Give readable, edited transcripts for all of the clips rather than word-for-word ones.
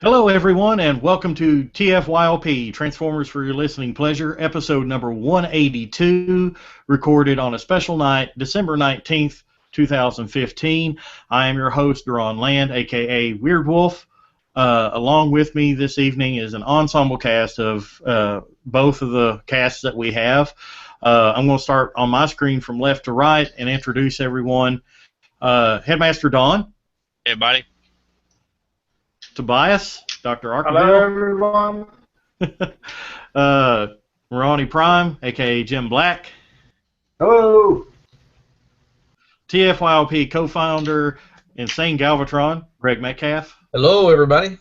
Hello, everyone, and welcome to TFYLP, Transformers for Your Listening Pleasure, episode number 182, recorded on a special night, December 19th, 2015. I am your host, Ron Land, a.k.a. Weird Wolf. Along with me this evening is an ensemble cast of both of the casts that we have. I'm going to start on my screen from left to right and introduce everyone. Headmaster Don. Hey, buddy. Tobias, Dr. Arkville. Hello, everyone. Ronnie Prime, a.k.a. Jim Black. Hello. TFYLP co-founder, Insane Galvatron, Greg Metcalf. Hello, everybody.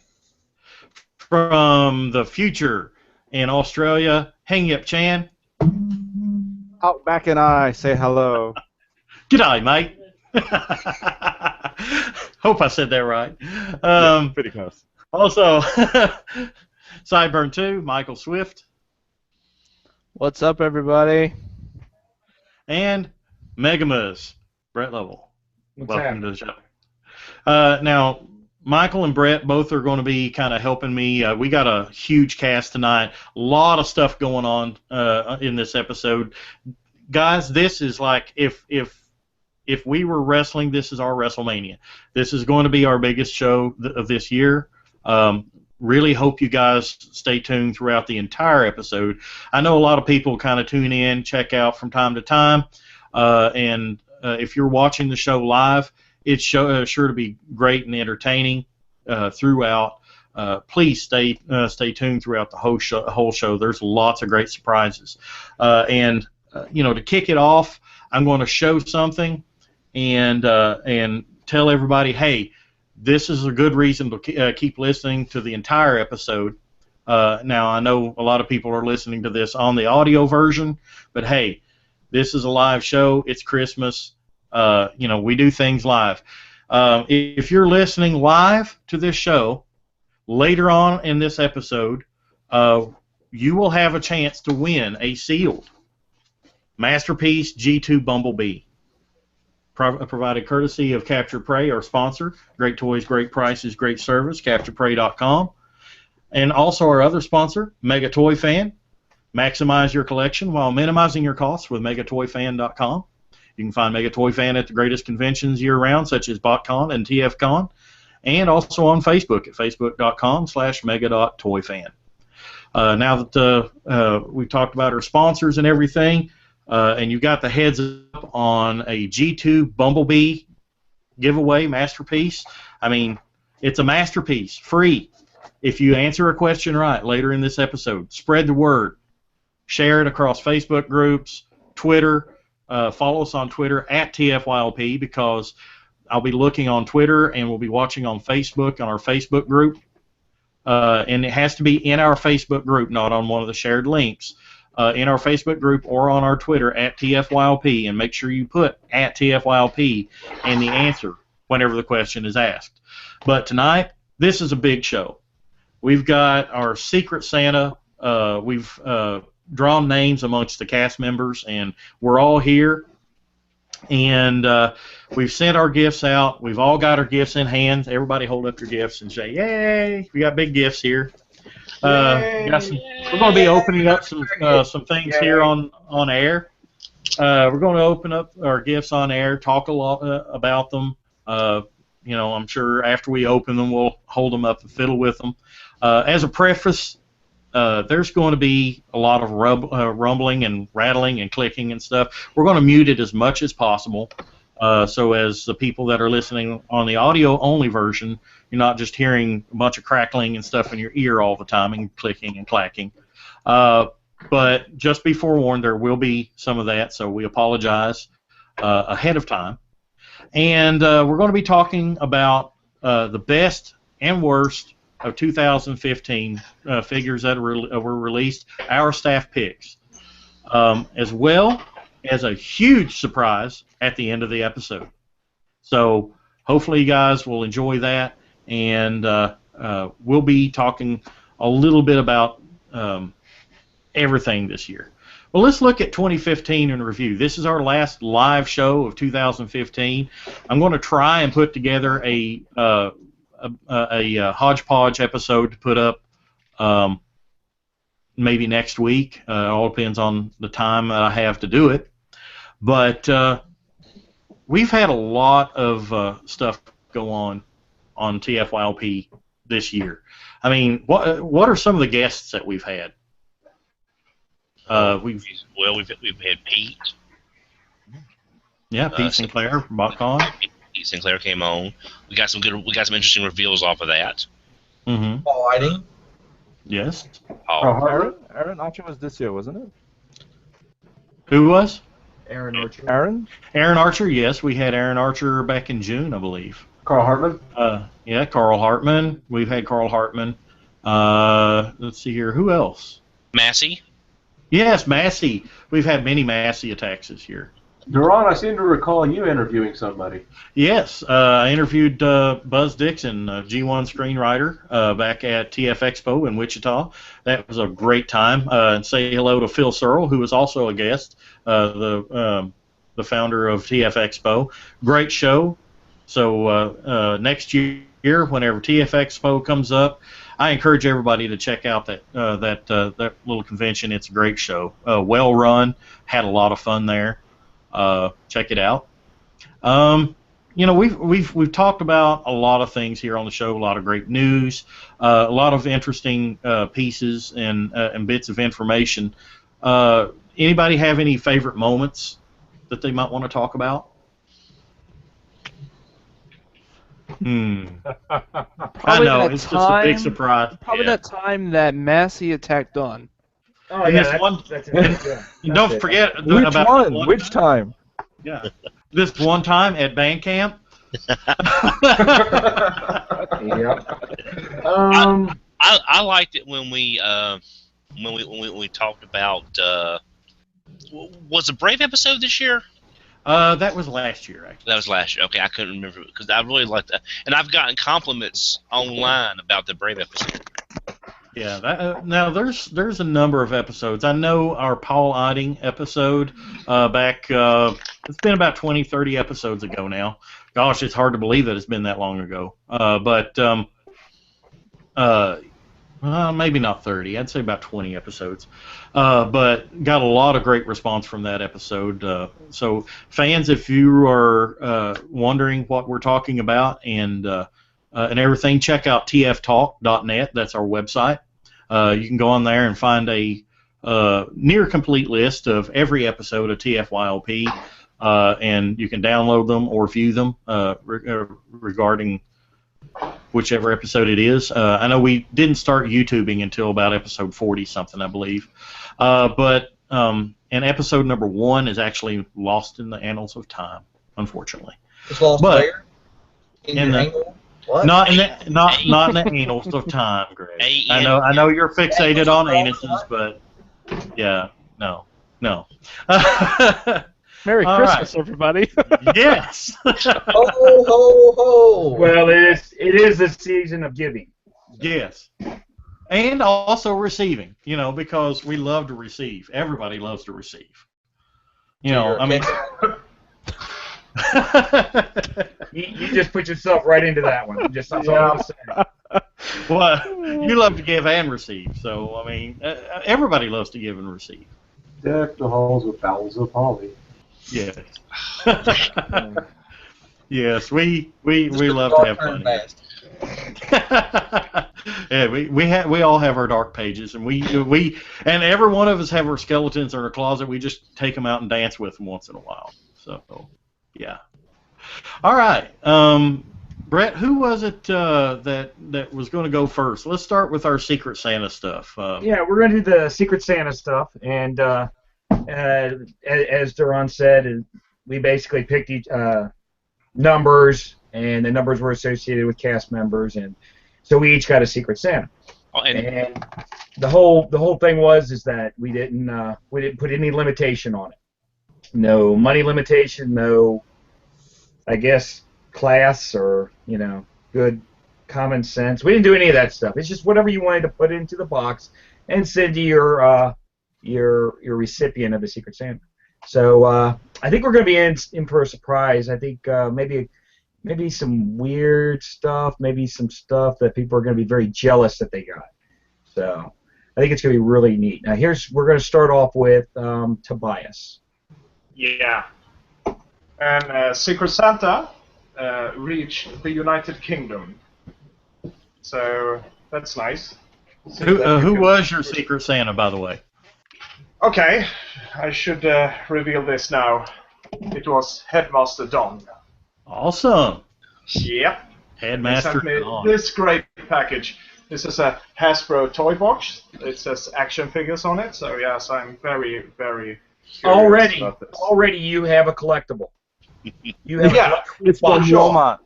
From the future in Australia, Hang Yip Chan. Outback and I say hello. G'day, mate. Hope I said that right. Yeah, pretty close. Also, Sideburn 2, Michael Swift. What's up, everybody? And Megamus, Brett Lovell. What's Welcome to the show. Now, Michael and Brett both are going to be kind of helping me. We got a huge cast tonight. A lot of stuff going on in this episode. Guys, this is like if we were wrestling, this is our WrestleMania. This is going to be our biggest show of this year. Really hope you guys stay tuned throughout the entire episode. I know a lot of people kind of tune in, check out from time to time, and if you're watching the show live, it's sure to be great and entertaining throughout. Please stay tuned throughout the whole show. There's lots of great surprises. And to kick it off, I'm going to show something and tell everybody, hey, this is a good reason to keep listening to the entire episode. Now, I know a lot of people are listening to this on the audio version, but hey, this is a live show. It's Christmas. We do things live. If you're listening live to this show, later on in this episode, you will have a chance to win a sealed Masterpiece G2 Bumblebee. Provided courtesy of Capture Prey, our sponsor. Great toys, great prices, great service, CapturePrey.com. And also our other sponsor, Mega Toy Fan. Maximize your collection while minimizing your costs with MegaToyFan.com. You can find Mega Toy Fan at the greatest conventions year-round, such as BotCon and TFCon, and also on Facebook at facebook.com/mega.toyfan. Now that we've talked about our sponsors and everything, and you got the heads up on a G2 Bumblebee giveaway masterpiece. I mean, it's a masterpiece, free. If you answer a question right later in this episode, spread the word. Share it across Facebook groups, Twitter. Follow us on Twitter at TFYLP because I'll be looking on Twitter and we'll be watching on Facebook, on our Facebook group. And it has to be in our Facebook group, not on one of the shared links. In our Facebook group or on our Twitter at TFYLP, and make sure you put at TFYLP and the answer whenever the question is asked. But tonight, this is a big show. We've got our Secret Santa. We've drawn names amongst the cast members, and we're all here. And we've sent our gifts out. We've all got our gifts in hand. Everybody hold up your gifts and say, yay! We got big gifts here. We're going to be opening up some things here on air. We're going to open up our gifts on air, talk a lot about them. I'm sure after we open them, we'll hold them up and fiddle with them. As a preface, there's going to be a lot of rumbling and rattling and clicking and stuff. We're going to mute it as much as possible. So as the people that are listening on the audio-only version, you're not just hearing a bunch of crackling and stuff in your ear all the time and clicking and clacking. But just be forewarned, there will be some of that, so we apologize ahead of time. And we're going to be talking about the best and worst of 2015 figures that were released, our staff picks, as well as a huge surprise at the end of the episode. So hopefully you guys will enjoy that, and we'll be talking a little bit about everything this year. Well, let's look at 2015 in review. This is our last live show of 2015. I'm going to try and put together a a hodgepodge episode to put up maybe next week. It all depends on the time that I have to do it. But we've had a lot of stuff go on TFYLP this year. I mean, what are some of the guests that we've had? We've had Pete. Yeah, Pete Sinclair from BotCon. Pete Sinclair came on. We got some interesting reveals off of that. Mm-hmm. Paul Whiting. Yes. Aaron Archer was this year, wasn't it? Who was? Aaron Archer. Aaron Archer. Yes, we had Aaron Archer back in June, I believe. Carl Hartman. Yeah, Carl Hartman. We've had Carl Hartman. Let's see here. Who else? Massey. Yes, Massey. We've had many Massey attacks this year. Duran, I seem to recall you interviewing somebody. Yes, I interviewed Buzz Dixon, G1 screenwriter, back at TF Expo in Wichita. That was a great time. And say hello to Phil Searle, who was also a guest, the founder of TF Expo. Great show. So next year, whenever TF Expo comes up, I encourage everybody to check out that little convention. It's a great show. Well run. Had a lot of fun there. Check it out. We've talked about a lot of things here on the show. A lot of great news. A lot of interesting pieces and bits of information. Anybody have any favorite moments that they might want to talk about? I know, it's just a big surprise. Probably that time that Massey attacked Dunn. Oh, And yeah, this don't forget Which about one? Which time? Yeah, this one time at band camp. Yeah. I liked it when we talked about was the Brave episode this year? That was last year, actually. That was last year. Okay, I couldn't remember because I really liked that, and I've gotten compliments online about the Brave episode. Yeah, now there's a number of episodes. I know our Paul Eiding episode back, it's been about 20, 30 episodes ago now. Gosh, it's hard to believe that it's been that long ago. Maybe not 30. I'd say about 20 episodes. But got a lot of great response from that episode. So fans, if you are wondering what we're talking about and everything, check out tftalk.net. That's our website. You can go on there and find a near complete list of every episode of TFYLP, and you can download them or view them regarding whichever episode it is. I know we didn't start YouTubing until about episode 40-something, I believe. But episode number 1 is actually lost in the annals of time, unfortunately. It's lost where? In the angle? What? Not in the annals of time, Greg. I know you're fixated on anuses, but yeah, no. Merry All Christmas, right. everybody. Yes. Ho, ho, ho. Well, it is the season of giving. Yes. And also receiving, because we love to receive. Everybody loves to receive. I mean. You just put yourself right into that one. That's all I'm saying. Well, you love to give and receive, so I mean, everybody loves to give and receive. Deck the halls with bowels of holly. Yes. Yes, we love to have fun. Yeah, we all have our dark pages, and and every one of us have our skeletons in our closet. We just take them out and dance with them once in a while. So, yeah. All right, Brett, who was it that was going to go first? Let's start with our Secret Santa stuff. Yeah, we're going to do the Secret Santa stuff, and as Duran said, we basically picked each numbers, and the numbers were associated with cast members, and so we each got a Secret Santa. Oh, and the whole thing is that we didn't put any limitation on it. No money limitation, no, I guess, class or good common sense. We didn't do any of that stuff. It's just whatever you wanted to put into the box and send to your recipient of the Secret Santa. So I think we're going to be in for a surprise. I think maybe maybe some weird stuff, maybe some stuff that people are going to be very jealous that they got. So I think it's going to be really neat. Now we're going to start off with Tobias. Yeah. And Secret Santa reached the United Kingdom. So that's nice. Who was your Secret Santa, by the way? Okay, I should reveal this now. It was Headmaster Don. Awesome. Yep. Headmaster He sent me Don. this great package. This is a Hasbro toy box. It says action figures on it. So yes, I'm very, very curious about this. Already you have a collectible. You have Yeah, It's from sure. Walmart.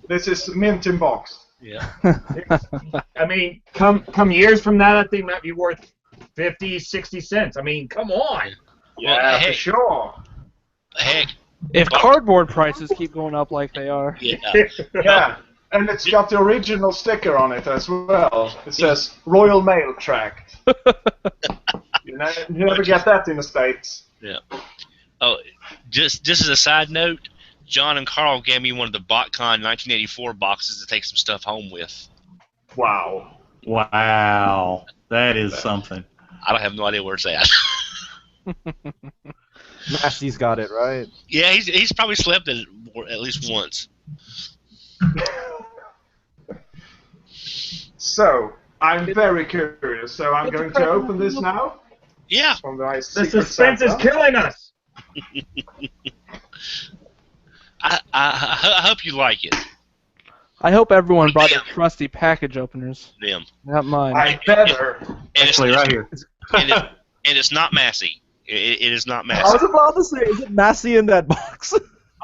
This is mint in box. Yeah. I mean, come years from now, that thing might be worth 50, 60 cents. I mean, come on. Yeah, hey. for sure. Heck, If cardboard prices keep going up like they are. yeah. Yeah, and it's got the original sticker on it as well. It says Royal Mail Tract. You never get that in the States. Yeah. Oh, just as a side note, John and Carl gave me one of the BotCon 1984 boxes to take some stuff home with. Wow. Wow. That is something. I don't have no idea where it's at. Massey's got it, right? Yeah, he's probably slept in it at least once. So, I'm very curious. So I'm going to open this now. Yeah. From my The Secret suspense is Santa. killing us. I hope you like it. I hope everyone brought their trusty package openers. Them. Not mine. I better. And it's, Actually, right here. and it's not Massey. It is not I Massey. was about to say, is it Massey in that box?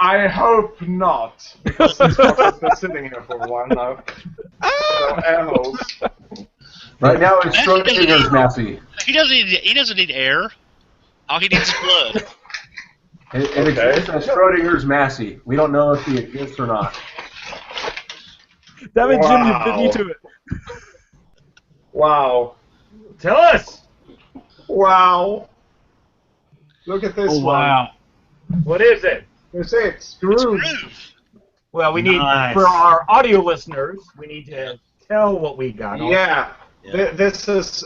I hope not, because this box has been sitting here for a while now. So, air holes. Right now it's That's Schrodinger's Massey. He doesn't need air. All he needs is blood. It exists as Schrodinger's Massey. We don't know if he exists or not. Damn it, Jim, you Wow. beat me to it. Wow. Tell us. Wow. Look at this Oh, wow. What is it? one. It's it. Scrooge. Groove. Well, we need, Nice. for our audio listeners, we need to tell what we got. Yeah. Yeah. This is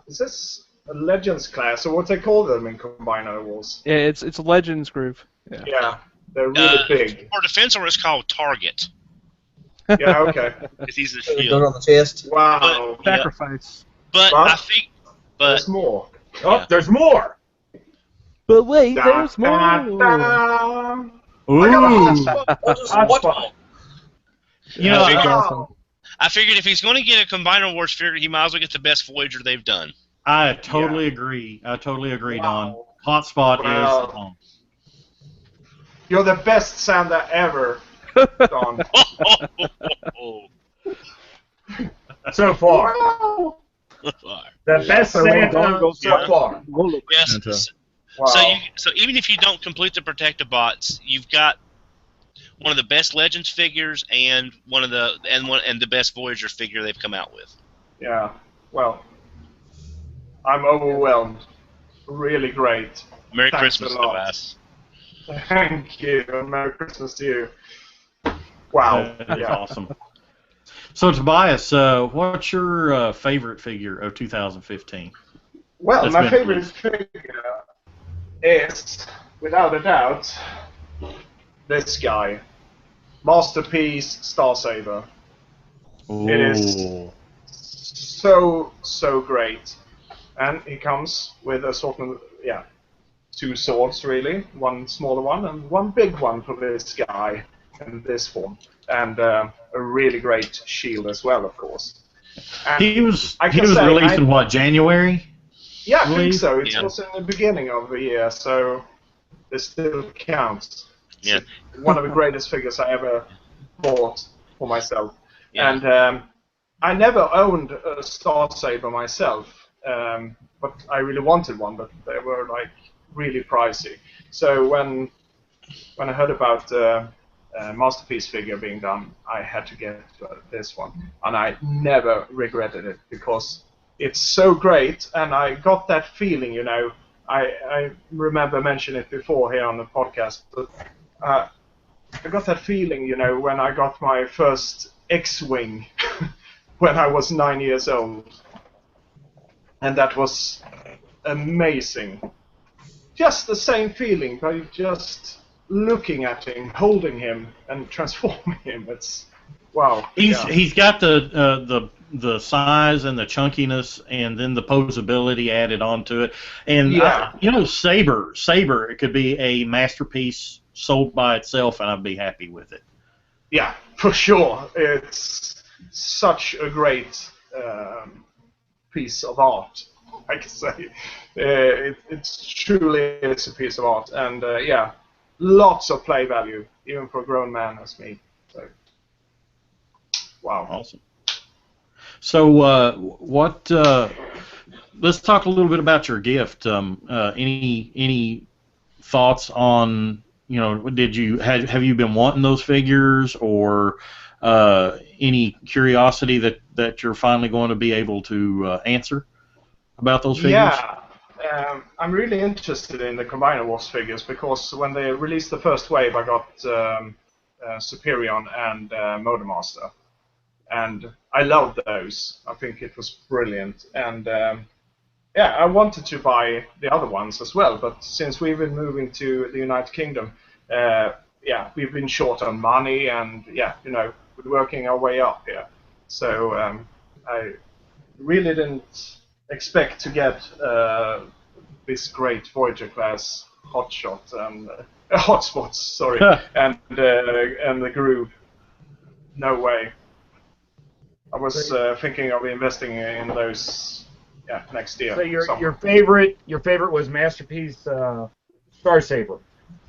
this a Legends class, or what they call them in Combiner Wars? Yeah, it's Legends Groove. Yeah. They're really big. For defensor, it's called Target. Yeah, okay. Because he's a Goes shield. on the chest. Wow. Yeah. Sacrifice. But What? I think, There's more. Oh, there's more. But wait, Da, there's da, more. da. Ooh. I got a hotspot. Hotspot. You know, That's Wow. I figured if he's going to get a Combiner Wars figure, he might as well get the best Voyager they've done. I totally agree. I totally agree, Don. Wow. Hotspot Wow. is home. You're the best Santa ever, Don. So far. Wow. The best So Santa Don goes so yeah. far. Yes. Santa. Wow. So even if you don't complete the protective bots, you've got one of the best Legends figures and the best Voyager figure they've come out with. Yeah. Well, I'm overwhelmed. Really great. Merry Thanks Christmas, a lot. Tobias. Thank you. And Merry Christmas to you. Wow. That is Yeah. awesome. So, Tobias, what's your favorite figure of 2015? Well, That's my been favorite released. figure is, without a doubt, this guy. Masterpiece Star Saber. It is Ooh. so great. And he comes with a sort of, two swords really. One smaller one and one big one for this guy in this form. And a really great shield as well, of course. And He was I he can was say released in what, January? yeah, I think release? so. It Yeah. was in the beginning of the year, so it still counts. Yeah. It's one of the greatest figures I ever bought for myself. Yeah. And I never owned a Star Saber myself, but I really wanted one, but they were like really pricey. So when I heard about Masterpiece figure being done, I had to get this one, and I never regretted it because it's so great, and I got that feeling, you know. I remember mentioning it before here on the podcast, but I got that feeling, when I got my first X-wing when I was 9 years old, and that was amazing. Just the same feeling by just looking at him, holding him, and transforming him. It's wow. He's got the size and the chunkiness, and then the posability added onto it. And Saber, it could be a masterpiece sold by itself, and I'd be happy with it. Yeah, for sure. It's such a great piece of art, I can say. It's truly is a piece of art, and lots of play value, even for a grown man as me. So, wow. Awesome. So, let's talk a little bit about your gift. Any thoughts on, have you been wanting those figures, or any curiosity that you're finally going to be able to answer about those figures? Yeah. I'm really interested in the Combiner Wars figures, because when they released the first wave, I got Superion and Modemaster, and I loved those. I think it was brilliant, and I wanted to buy the other ones as well, but since we've been moving to the United Kingdom, we've been short on money, and we're working our way up here. So I really didn't expect to get this great Voyager class hotspot, and the Groove. No way. I was thinking of investing in those next year. So your favorite was Masterpiece Star Saber.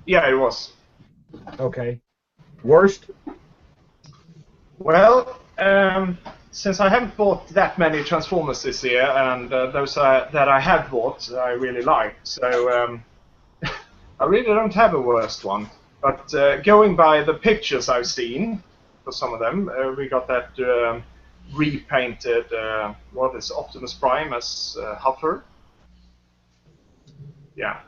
Yeah, it was. Okay. Worst? Well, since I haven't bought that many Transformers this year, and those that I have bought, I really like. So I really don't have a worst one. But going by the pictures I've seen, for some of them, we got that repainted, Optimus Prime as Huffer. Yeah.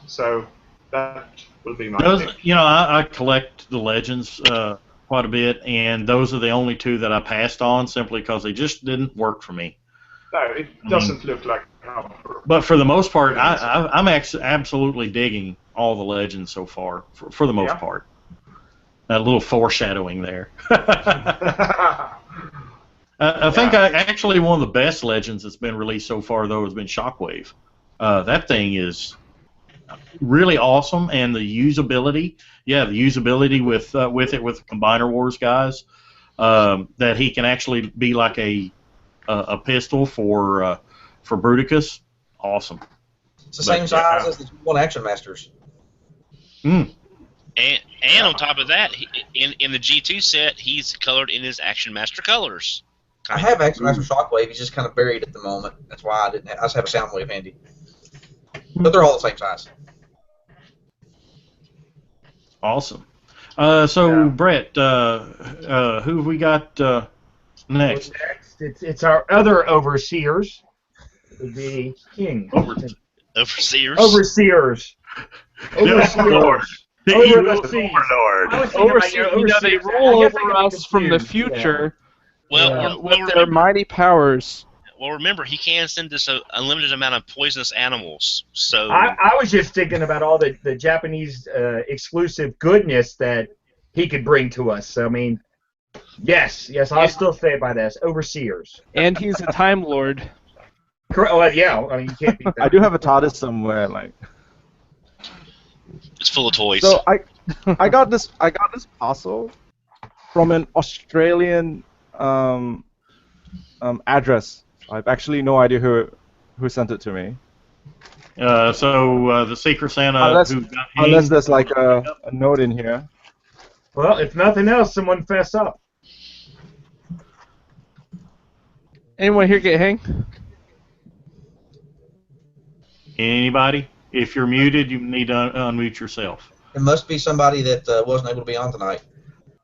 So that will be my pick. I collect the Legends quite a bit, and those are the only two that I passed on simply because they just didn't work for me. No, it doesn't look like Huffer. But for the most part, I'm absolutely digging all the Legends so far, for the most part. That little foreshadowing there. I think actually one of the best Legends that's been released so far, though, has been Shockwave. That thing is really awesome, and the usability, with the Combiner Wars guys, that he can actually be like a pistol for Bruticus. Awesome. It's the same size as the one Action Masters. And on top of that, in the G2 set, he's colored in his Action Master colors. I have Action Master Shockwave. He's just kind of buried at the moment. That's why I didn't. I just have a Soundwave handy. But they're all the same size. Awesome. Brett, who have we got next? It's our other overseers. It would be King. Overseers. Overseers. Lord. They roll over us from the future with their mighty powers. Well, remember, he can send us an unlimited amount of poisonous animals. So I was just thinking about all the Japanese exclusive goodness that he could bring to us. I mean, yes, I'll still stay by this. Overseers. And he's a Time Lord. Correct. Well, yeah, I mean, you can't beat that. I do have a TARDIS somewhere, like. it's full of toys. So I got this parcel from an Australian address. I have actually no idea who sent it to me. The Secret Santa unless there's like a note in here. Well, if nothing else, someone fess up. Anyone here get hang? Anybody? If you're muted, you need to unmute yourself. It must be somebody that wasn't able to be on tonight.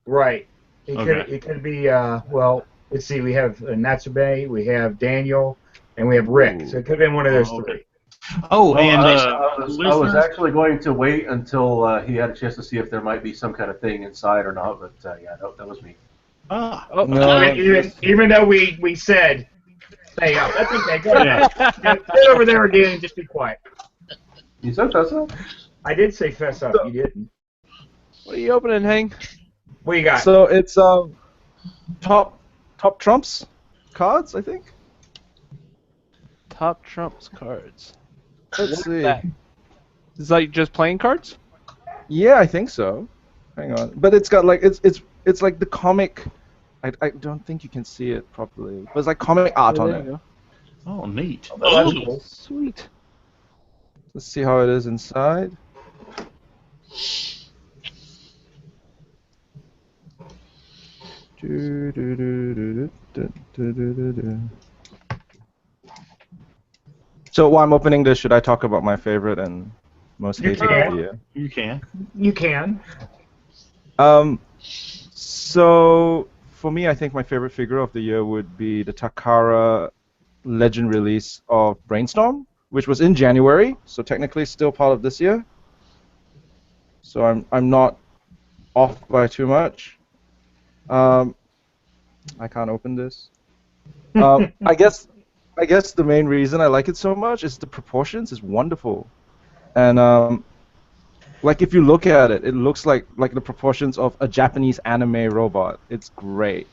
Right. It could be, let's see, we have Natsube, we have Daniel, and we have Rick. So it could have been one of those three. Oh, Well, and I was listeners, actually going to wait until he had a chance to see if there might be some kind of thing inside or not, but yeah, that was me. Even though we said, stay up. That's okay. Go ahead. Stay over there again and just be quiet. You said fess up? I did say fess up. You didn't. What are you opening, Hank? What you got? So it's top trumps cards, I think. Top Trumps cards. Let's see. Is that just playing cards? Yeah, I think so. Hang on, but it's got like it's like the comic. I don't think you can see it properly, but it's like comic art on it. oh, neat. Oh, Sweet. Let's see how it is inside. So while I'm opening this, should I talk about my favorite and most hated idea? You can. You can. So for me, I think my favorite figure of the year would be the Takara Legend release of Brainstorm, which was in January, so technically still part of this year. So I'm not off by too much. I can't open this. I guess the main reason I like it so much is the proportions is wonderful, and like if you look at it, it looks like the proportions of a Japanese anime robot. It's great.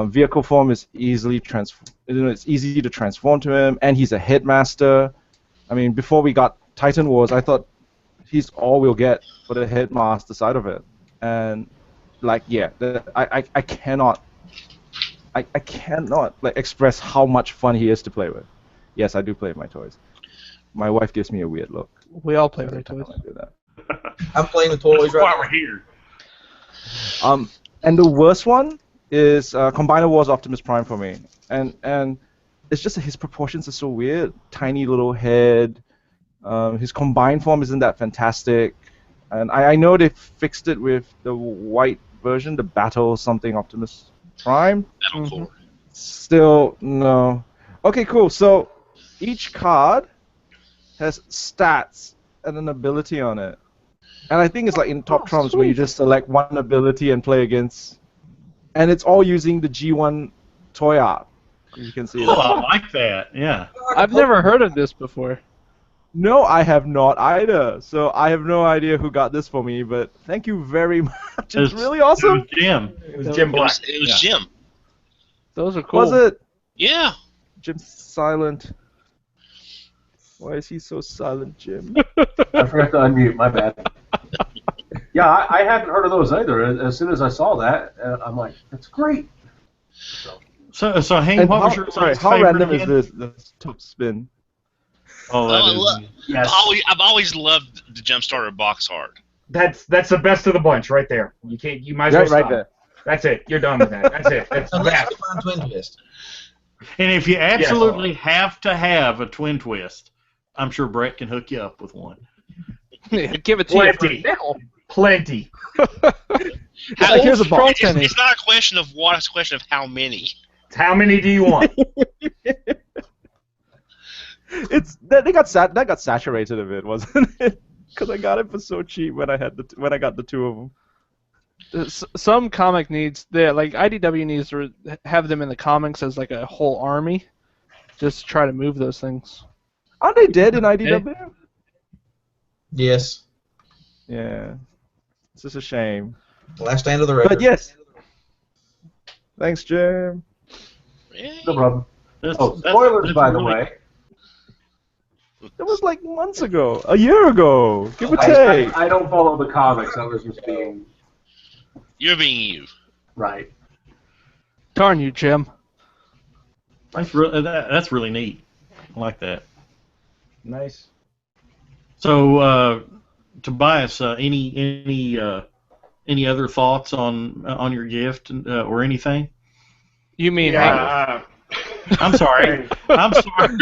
Vehicle form is it's easy to transform to him, and he's a headmaster. I mean, before we got Titan Wars, I thought he's all we'll get for the headmaster side of it, and like I cannot like express how much fun he is to play with. Yes, I do play with my toys. My wife gives me a weird look. We all play with our every time toys. I do that. I'm playing with toys That's why right we're now. here. And the worst one is Combiner Wars Optimus Prime for me, and it's just that his proportions are so weird. Tiny little head. His combined form isn't that fantastic, and I know they fixed it with the white version, the Battle something Optimus Prime. Still no. Okay, cool. So each card has stats and an ability on it. And I think it's like in Top Trumps where you just select one ability and play against. And it's all using the G1 toy art. You can see it. Oh, I like that. Yeah. I've never heard of this before. No, I have not either. So I have no idea who got this for me, but thank you very much. It's really awesome. It was Jim. It was Jim Black. It was Jim. Those are cool. Was it? Yeah. Jim's silent. Why is he so silent, Jim? I forgot to unmute, my bad. Yeah, I hadn't heard of those either. As soon as I saw that, I'm like, that's great. So Hank, And what how, was your sorry, least how favorite random again? is this top spin? Oh, that is. Yes. I've always loved the Jumpstarter box art. That's the best of the bunch right there. You might as well Right stop. there. That's it. You're done with that. That's it. That's Unless that. you find Twin Twist. And if you absolutely have to have a twin twist, I'm sure Brett can hook you up with one. Give it to you for a Plenty. nickel. Plenty. Here's a box. It's not a question of what, it's a question of how many. How many do you want? That got saturated a bit, wasn't it? Because I got it for so cheap when I got the two of them. Some comic needs, like IDW needs to have them in the comics as like a whole army. Just to try to move those things. Aren't they dead in IDW? Yes. Yeah. It's just a shame. Last stand of the record. But yes. Thanks, Jim. No problem. That's- Oh, that's- spoilers, that's by the really- way. That was like months ago. A year ago. Give or take. I don't follow the comics. I was just being You're being you. right. Darn you, Jim. That's really neat. I like that. Nice. So, Tobias, any other thoughts on your gift or anything? You mean Yeah. I'm sorry. I'm sorry.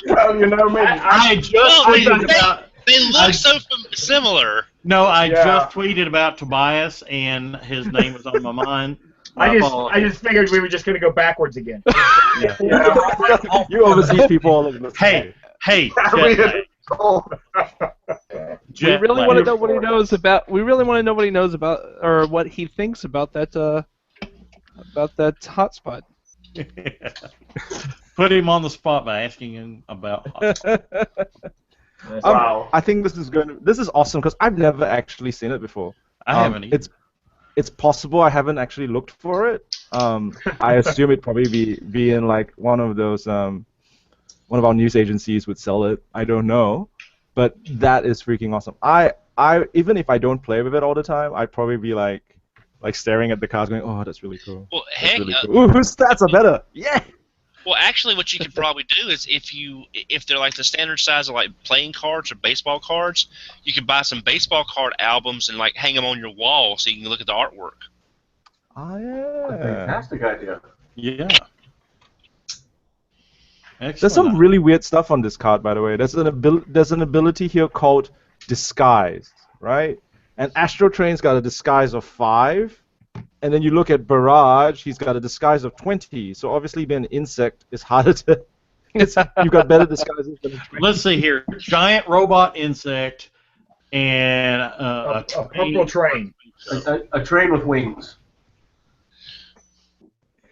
Well, you know me. I just Well, tweeted about. They look so similar. No, I Yeah. just tweeted about Tobias, and his name was on my mind. I just figured we were just gonna go backwards again. You overseas people all over the Hey, Harry Jet and We really lag. want to know what he knows about. We really want to know what he knows about, or what he thinks about that hotspot. Put him on the spot by asking him about. Wow. I think this is awesome because I've never actually seen it before. I haven't either. It's possible I haven't actually looked for it. I assume it'd probably be in like one of those one of our news agencies would sell it. I don't know, but that is freaking awesome. I even if I don't play with it all the time, I'd probably be like staring at the cards, going, "Oh, that's really cool. Well, That's heck, really cool. Ooh, whose stats are better? Yeah." well, actually, what you could probably do is if they're like the standard size of like playing cards or baseball cards, you could buy some baseball card albums and like hang them on your wall so you can look at the artwork. Oh A yeah. fantastic idea. Yeah. Excellent. There's some really weird stuff on this card, by the way. There's an ability here called Disguise, right? And Astro Train's got a disguise of 5, and then you look at Barrage, he's got a disguise of 20. So obviously, being an insect is harder to. You've got better disguises than a train. Let's see here. Giant robot insect and A purple train. A train with wings.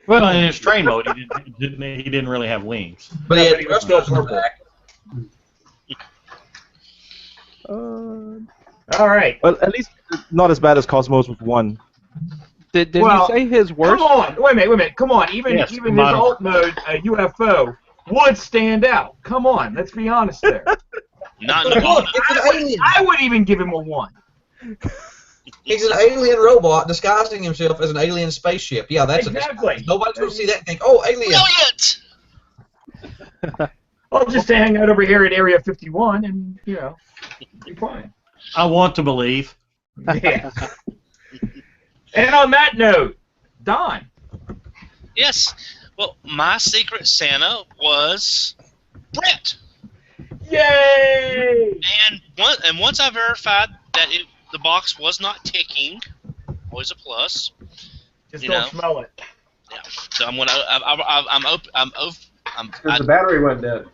Well, in his train mode, he didn't really have wings. But he Yeah, had but he was thrusters still on the back. All right. Well, at least not as bad as Cosmos with 1. Did Well, he say his worst? Come on. Wait a minute. Come on. Even Yes, his model. alt mode, UFO, would stand out. Come on. Let's be honest there. Not in the Look, it's an alien. I would even give him a 1. He's an alien robot disguising himself as an alien spaceship. Yeah, that's Exactly. Nobody's going to see that and think, oh, alien. Brilliant! I'll just hang out over here at Area 51 and, be fine. I want to believe. Yeah. And on that note, Don. Yes. Well, my secret Santa was Brett. Yay! And once I verified that the box was not ticking, always a plus. Just You don't know. smell it. Yeah. So I'm Because the battery went dead.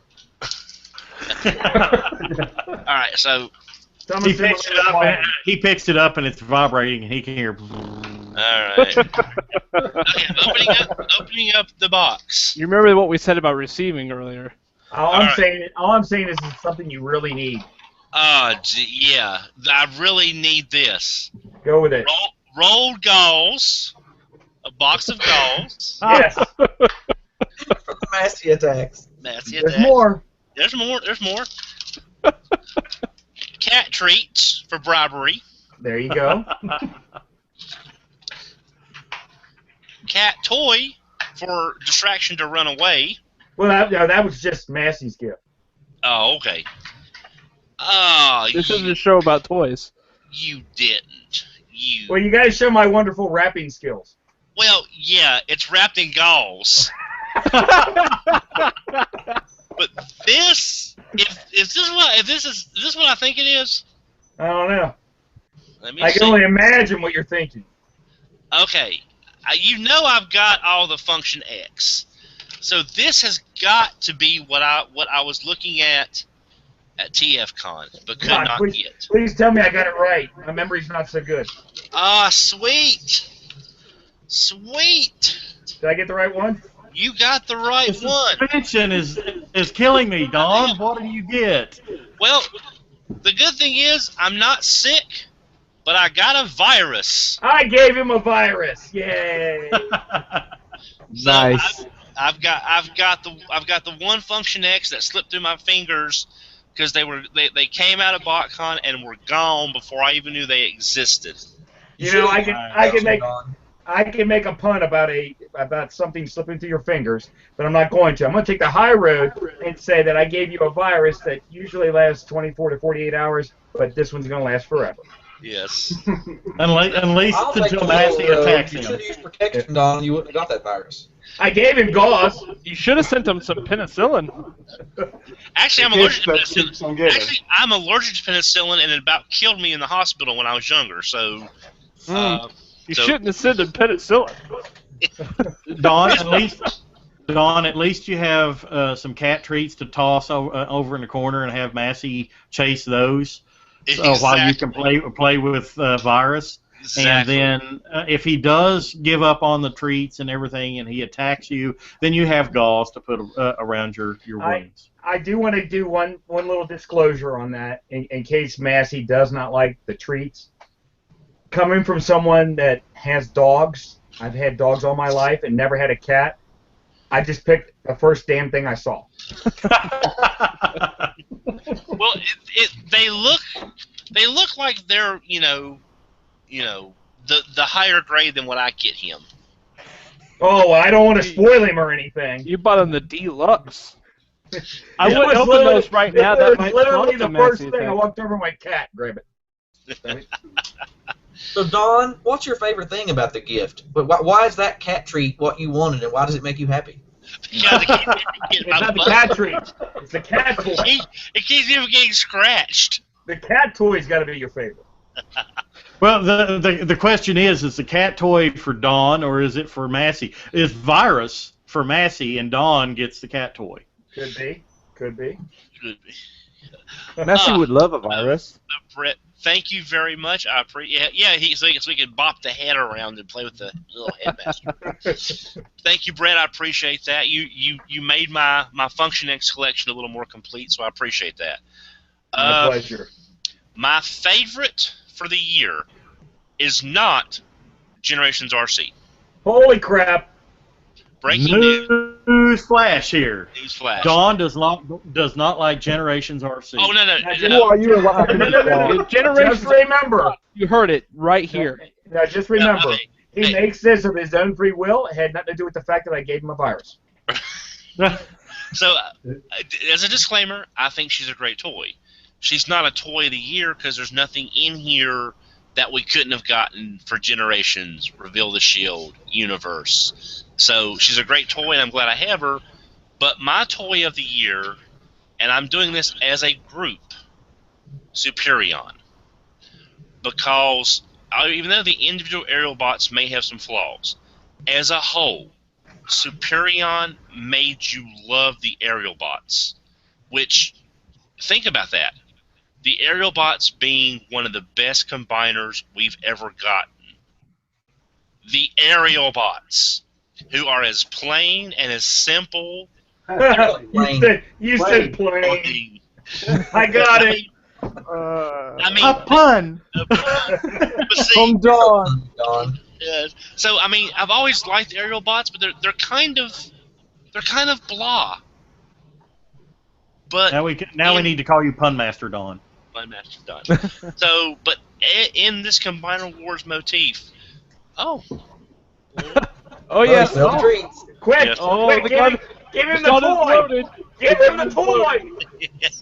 all right. So He picks it up and it's vibrating and he can hear. all right. Okay, opening up the box. You remember what we said about receiving earlier? All All I'm right. saying is it's something you really need. Yeah. I really need this. Go with it. Rolled galls. A box of galls. Yes. Massey attacks. That's it. There's more. There's more. There's more. Cat treats for bribery. There you go. Cat toy for distraction to run away. Well, that was just Massey's gift. Oh, okay. Oh, This is a show about toys. you didn't. Well, you guys show my wonderful wrapping skills. Well, yeah, it's wrapped in galls. But this, if this is what I think it is. I don't know. Let me I see. can only imagine what you're thinking. Okay, you know I've got all the function X, so this has got to be what I was looking at TFCon, but could Come on, not please, get. please tell me I got it right. My memory's not so good. Ah, sweet, sweet. Did I get the right one? You got the right The one. suspension is killing me, Don. What do you get? Well, the good thing is I'm not sick, but I got a virus. I gave him a virus. Yay! So Nice. I've got the one function X that slipped through my fingers because they came out of BotCon and were gone before I even knew they existed. You know, I can make a pun about something slipping through your fingers, but I'm not going to. I'm going to take the high road and say that I gave you a virus that usually lasts 24 to 48 hours, but this one's going to last forever. Yes. At least until Massey attacks You him. should have used protection, Don. You wouldn't have got that virus. I gave him gauze. You should have sent him some penicillin. Actually, I'm The allergic gift to that keeps on penicillin. giving. Actually, I'm allergic to penicillin, and it about killed me in the hospital when I was younger. So, You so- shouldn't have sent him penicillin. Don, Dawn, at least you have some cat treats to toss over in the corner and have Massey chase those while you can play with Virus. Exactly. And then if he does give up on the treats and everything and he attacks you, then you have gauze to put around your wounds. I do want to do one little disclosure on that in case Massey does not like the treats. Coming from someone that has dogs, I've had dogs all my life and never had a cat, I just picked the first damn thing I saw. Well, they look like they're the higher grade than what I get him. Oh, I don't want to spoil him or anything. You bought him the deluxe. I wouldn't open those right now. That might literally the first Massey thing I walked over my cat, grab it. So, Don, what's your favorite thing about the gift? But why is that cat treat what you wanted, and why does it make you happy? Because It's not the cat treat. It's the cat toy. it keeps you from getting scratched. The cat toy's got to be your favorite. Well, the question is the cat toy for Dawn or is it for Massey? Is Virus for Massey and Dawn gets the cat toy? Could be. Could be. Massey would love a Virus. Brett, thank you very much. I appreciate. Yeah, so we can bop the head around and play with the little headmaster. Thank you, Brett. I appreciate that. You made my Function X collection a little more complete, so I appreciate that. My pleasure. My favorite for the year is not Generations RC. Holy crap! Breaking news. News flash here. News flash. Dawn does not like Generations RC. Oh no. Who are you and what happened to Dawn? Just remember. You heard it right here. Now, just remember, No, he makes this of his own free will. It had nothing to do with the fact that I gave him a virus. So, as a disclaimer, I think she's a great toy. She's not a toy of the year because there's nothing in here that we couldn't have gotten for Generations, Reveal the Shield, Universe. So she's a great toy, and I'm glad I have her. But my toy of the year, and I'm doing this as a group, Superion. Because even though the individual aerial bots may have some flaws, as a whole, Superion made you love the aerial bots. Which, think about that. The aerial bots being one of the best combiners we've ever gotten. The aerial bots, who are as plain and as simple. You said plain. I got it. I mean, A pun but see, from Dawn. yes. So I mean, I've always liked aerial bots, but they're kind of blah. But now we need to call you Pun Master Dawn. My master done. So, but in this Combiner Wars motif, oh yes. No treats. Quick! Yes. Quick, give him the toy! Give him the toy!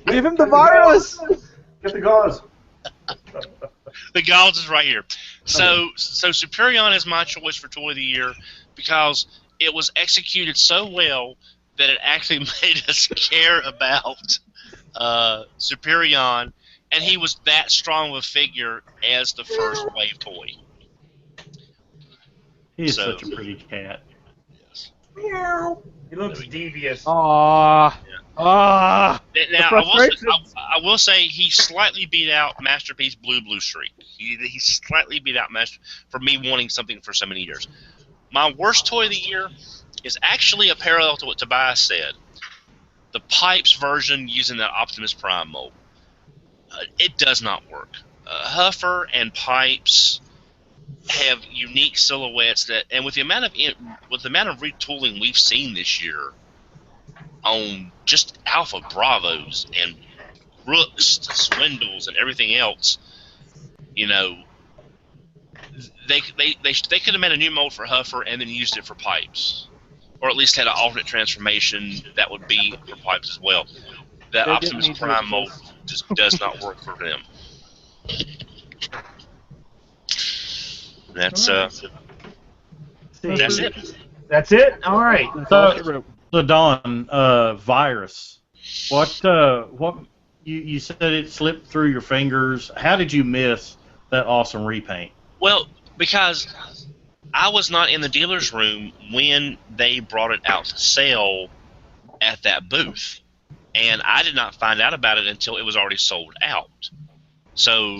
Give him the virus. Get the gauze. The gauze is right here. So Superion is my choice for toy of the year because it was executed so well that it actually made us care about Superion, and he was that strong of a figure as the first wave toy. He's such a pretty cat. Yes. He looks devious. Aww. Now, frustration. I will say he slightly beat out Masterpiece Blue Streak. He slightly beat out Master for me wanting something for so many years. My worst toy of the year is actually a parallel to what Tobias said. The Pipes version using that Optimus Prime mold. It does not work. Huffer and Pipes have unique silhouettes that, and with the amount of retooling we've seen this year on just Alpha Bravos and Rooks, Swindles, and everything else, you know, they could have made a new mold for Huffer and then used it for Pipes, or at least had an alternate transformation that would be for Pipes as well. That They Optimus didn't need Prime to- mold just does not work for them. That's that's it. That's it? All right. So Dawn, Virus. What you said it slipped through your fingers. How did you miss that awesome repaint? Well, because I was not in the dealer's room when they brought it out to sale at that booth, and I did not find out about it until it was already sold out. So,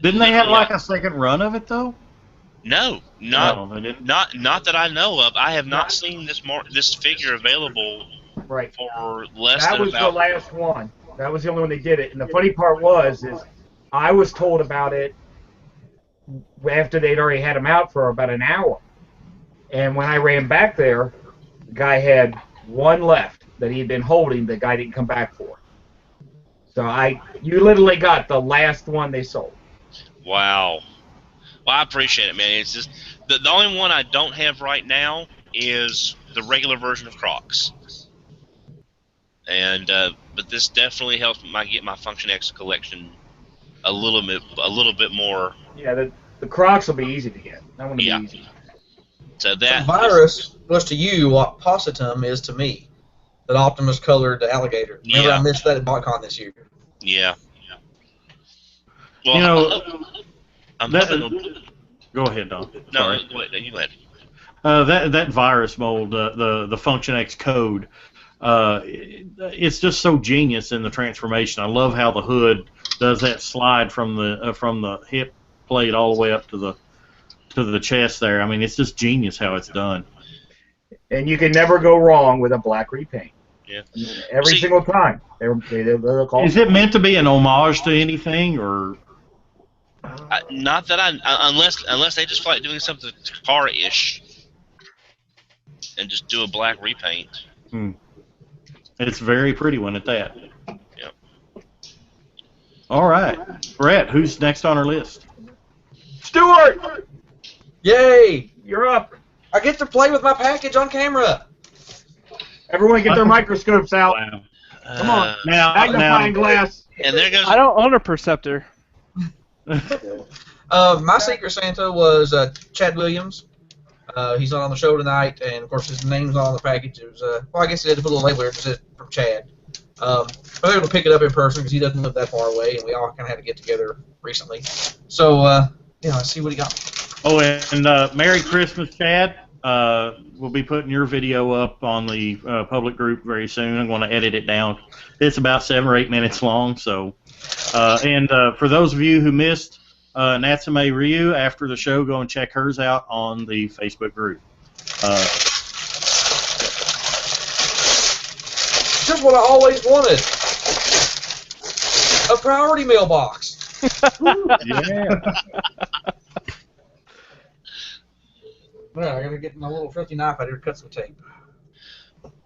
Didn't they have like a second run of it though? No, they didn't. not that I know of. I have not seen this figure available Right. for less That than was about. the last one. That was the only one they did it. And the funny part is I was told about it after they'd already had him out for about an hour. And when I ran back there, the guy had one left that he had been holding. The guy didn't come back for. So you literally got the last one they sold. Wow. Well, I appreciate it, man. It's just the only one I don't have right now is the regular version of Crocs. And but this definitely helps me get my Function X collection a little bit more. Yeah, the Crocs will be easy to get. That one will be easy. So that Virus was to you what Positum is to me. That Optimus colored alligator. Remember, I missed that at BotCon this year. Yeah. Well, go ahead, Don. No, Sorry. go ahead. You go ahead. That virus mold, the Function X code, it's just so genius in the transformation. I love how the hood does that slide from the hip plate all the way up to the chest there. I mean, it's just genius how it's done. And you can never go wrong with a black repaint. Yeah. Every single time. They look all. Is it meant to be an homage to anything, or? Not that unless they just feel like doing something car-ish and just do a black repaint. It's very pretty one at that. Yep. All right, Brett, who's next on our list? Stuart! Yay! You're up. I get to play with my package on camera. Everyone get their microscopes out. Wow. Come on. Magnifying glass. And there goes. I don't own a Perceptor. My Secret Santa was Chad Williams. He's not on the show tonight, and of course his name's not on the package. It was well, I guess he had to put a little label here that says from Chad. But I was able to pick it up in person because he doesn't live that far away, and we all kind of had to get together recently. So let's see what he got. Oh, and Merry Christmas, Chad. We'll be putting your video up on the public group very soon. I'm going to edit it down. It's about 7 or 8 minutes long. So, and for those of you who missed Natsume Ryu after the show, go and check hers out on the Facebook group. Just what I always wanted. A priority mailbox. Yeah. Well, I gotta get my little filthy knife out here to cut some tape.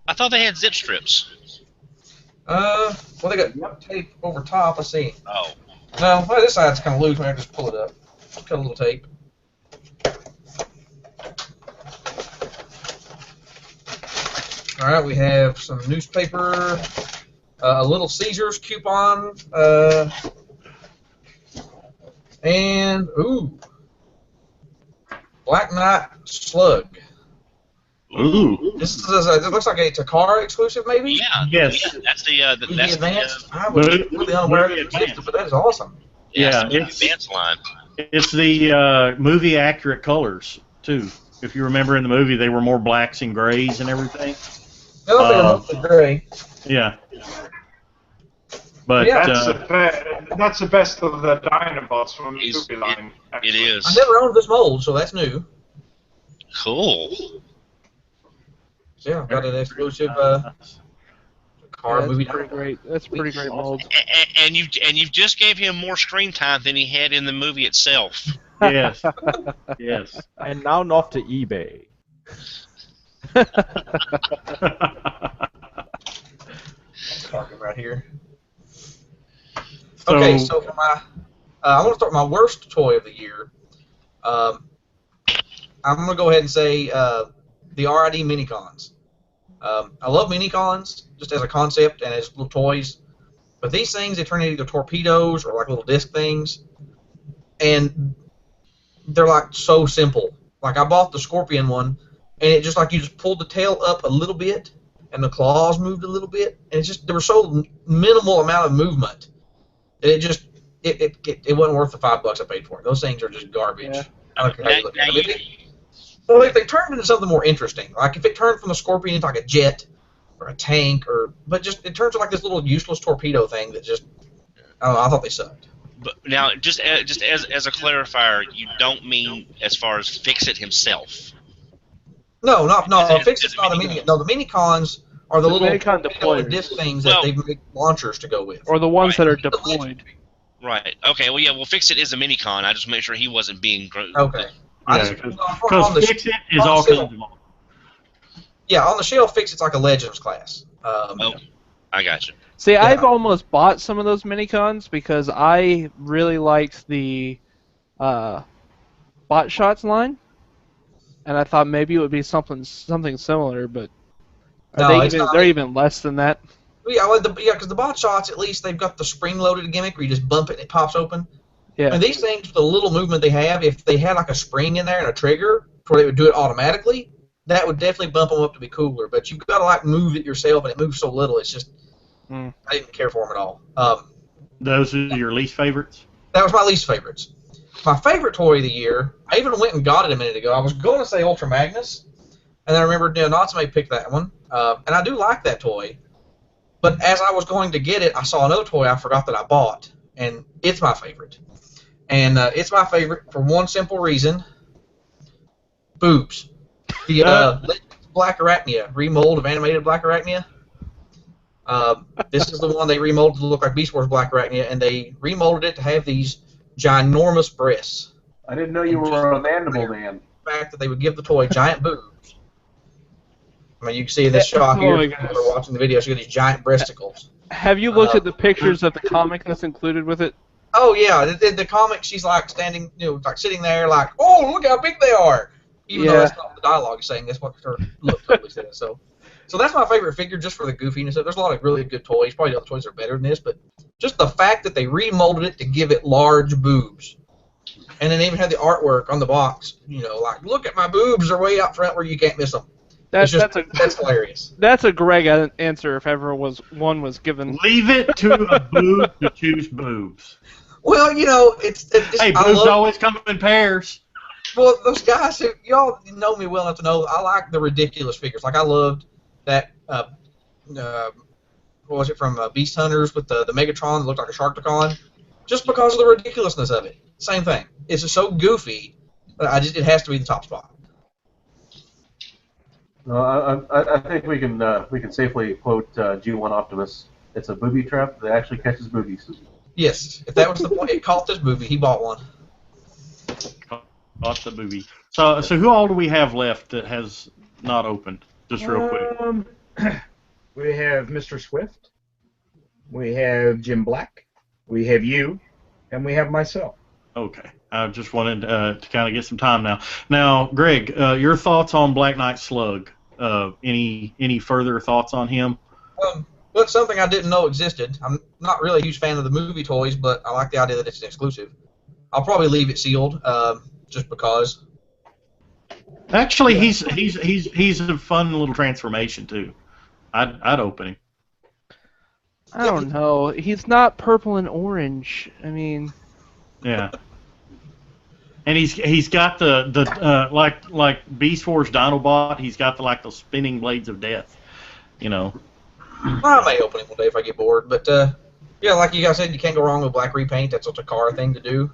I thought they had zip strips. Well, they got tape over top. Let's see. Oh. No, well, this side's kind of loose. Maybe I just pull it up. Just cut a little tape. All right, we have some newspaper, a Little Caesars coupon, and Black Knight Slug. Ooh. This looks like a Takara exclusive, maybe. Yeah. Yes. Yeah, that's the Movie Advanced. I was really unaware that it existed, but that is awesome. Yeah, it's the advanced line. It's the movie accurate colors too. If you remember in the movie, they were more blacks and grays and everything. No, they're mostly gray. Yeah. But that's the best of the Dinobots from the movie line. It is. I never owned this mold, so that's new. Cool. So yeah, got an exclusive car movie. Pretty great. That's a pretty great mold. And you've just gave him more screen time than he had in the movie itself. yes. Yes. And now off to eBay. Talking right here. Okay, so for my, I'm going to start with my worst toy of the year. I'm going to go ahead and say the RID Minicons. I love Minicons just as a concept and as little toys, but these things, they turn into either torpedoes or like little disc things, and they're like so simple. Like I bought the Scorpion one, and it just like you just pulled the tail up a little bit, and the claws moved a little bit, and it's just there was so minimal amount of movement. It just it wasn't worth the $5 I paid for it. Those things are just garbage. Yeah. Okay. Now, Look, now I mean, you, well, if they turned into something more interesting, like if it turned from the Scorpion into like a jet or a tank, but just it turns into like this little useless torpedo thing that just, I don't know, I thought they sucked. but now, just as a clarifier, you don't mean as far as Fix-It himself. No, Fix Is It's it not a mini- mini. No, the mini-cons are the little Minicon torpedo and deployers. disc things Well- that they make launchers to go with. Or the ones Right. that are deployed. Right. Okay. Well, yeah. Well, Fix-It is a mini-con. I just make sure he wasn't being. Okay. I Yeah, just- on because the- Fix-It is on all the kinds of. Yeah, on the shelf, Fix It's like a Legends class. Oh, I got you. See, Yeah. I've almost bought some of those minicons because I really liked the Bot Shots line, and I thought maybe it would be something similar, but No, it's not. they're even less than that. Yeah, because the bot shots, at least they've got the spring-loaded gimmick where you just bump it and it pops open. Yeah. And these things, the little movement they have, if they had like a spring in there and a trigger where they would do it automatically, that would definitely bump them up to be cooler. But you've got to like move it yourself, and it moves so little, it's just I didn't care for them at all. Those are your least favorites? That was my least favorites. My favorite toy of the year, I even went and got it a minute ago. I was going to say Ultra Magnus, and then I remembered Natsume picked that one, and I do like that toy. But as I was going to get it, I saw another toy I forgot that I bought, and it's my favorite. And it's my favorite for one simple reason: boobs. The Black Arachnia remold of animated Black Arachnia. This is the one they remolded to look like Beast Wars Black Arachnia, and they remolded it to have these ginormous breasts. I didn't know you were a mandible man. The fact that they would give the toy giant boobs. I mean, you can see in this shot here, Oh my if you're watching the video, she got these giant breasticles. Have you looked at the pictures of the comic that's included with it? Oh yeah, the comic, she's like standing, like sitting there, like, oh, look how big they are. Even though Yeah. that's not the dialogue is saying, that's what her look totally says. So that's my favorite figure, just for the goofiness. There's a lot of really good toys. Probably the other toys are better than this, but just the fact that they remolded it to give it large boobs, and then they even had the artwork on the box. Like, look at my boobs, they're way out front where you can't miss them. That's That's hilarious. That's a Greg answer if ever one was given. Leave it to a boob to choose boobs. Well, it's Hey, I boobs love, always come in pairs. well, those guys who y'all know me well enough to know I like the ridiculous figures. Like I loved that. What was it from Beast Hunters with the Megatron that looked like a Sharktacon? Just because of the ridiculousness of it. Same thing. It's just so goofy. It has to be the top spot. I think we can safely quote G1 Optimus. It's a booby trap that actually catches boobies. Yes, if that was the point, it caught this movie. He bought one. Off the movie. So who all do we have left that has not opened? Just real quick. We have Mr. Swift. We have Jim Black. We have you, and we have myself. Okay. I just wanted to kind of get some time now. Now, Greg, your thoughts on Black Knight Slug? Any further thoughts on him? Well, it's something I didn't know existed. I'm not really a huge fan of the movie toys, but I like the idea that it's an exclusive. I'll probably leave it sealed, just because. Actually, he's a fun little transformation too. I'd open him. I don't know. He's not purple and orange. I mean, Yeah. And he's got the like Beast Wars Dinobot. He's got the spinning blades of death. I may open it one day if I get bored, but yeah, like you guys said, you can't go wrong with black repaint. That's such a car thing to do,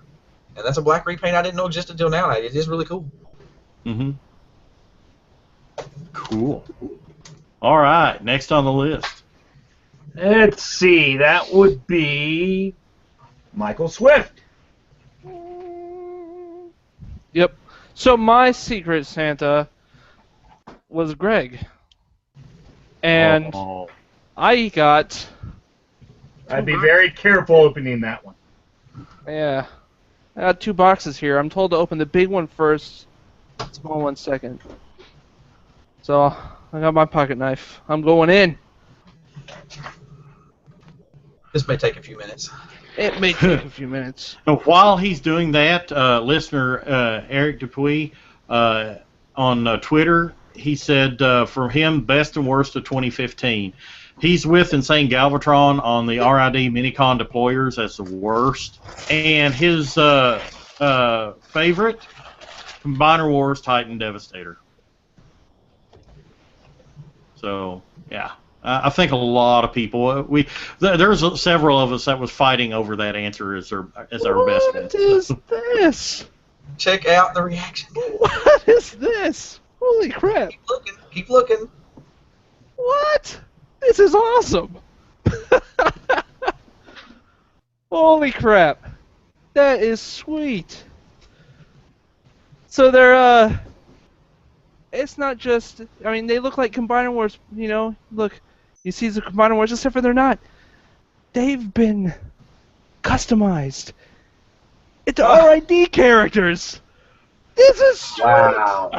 and that's a black repaint I didn't know existed until now. It is really cool. Mm-hmm. Cool. All right, next on the list. Let's see. That would be Michael Swift. yep. So my Secret Santa was Greg, and Oh. I got. I'd be very careful opening that one. Yeah. I got 2 boxes here. I'm told to open the big one first, small one second. So, I got my pocket knife. I'm going in. This may take a few minutes. It may take a few minutes. Now, while he's doing that, listener Eric Dupuy on Twitter, he said for him, best and worst of 2015. He's with Insane Galvatron on the RID Minicon deployers as the worst. And his favorite Combiner Wars Titan Devastator. So yeah, I think a lot of people there's several of us that was fighting over that answer as our best one. What is this? Check out the reaction. What is this? Holy crap! Keep looking. Keep looking. What? This is awesome! Holy crap! That is sweet. So they're it's not just. I mean, they look like Combiner Wars. You know, look, you see the Combiner Wars, except for they're not. They've been customized. It's RID characters. This is sweet. Wow.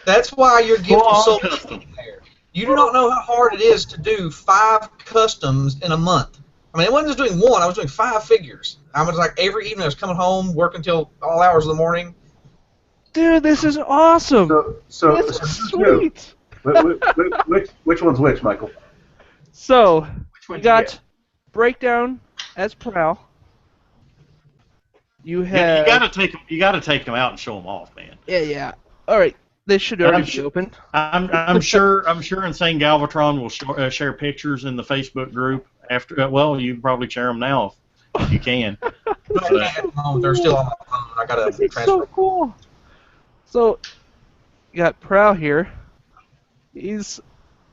That's why your gift was so Custom. there. You do not know how hard it is to do 5 customs in a month. I mean, I wasn't just doing 1. I was doing 5 figures. I was like every evening I was coming home, working till all hours of the morning. Dude, this is awesome. So This is sweet. which one's which, Michael? So, Which we one got Breakdown as Prowl. You Yeah, have... you gotta take them out and show them off, man. Yeah. All right, they should already be open. I'm sure Insane Galvatron will share pictures in the Facebook group after. Well, you can probably share them now if you can. They're still on my phone. I gotta This is transfer. so cool. So, you got Prowl here. He's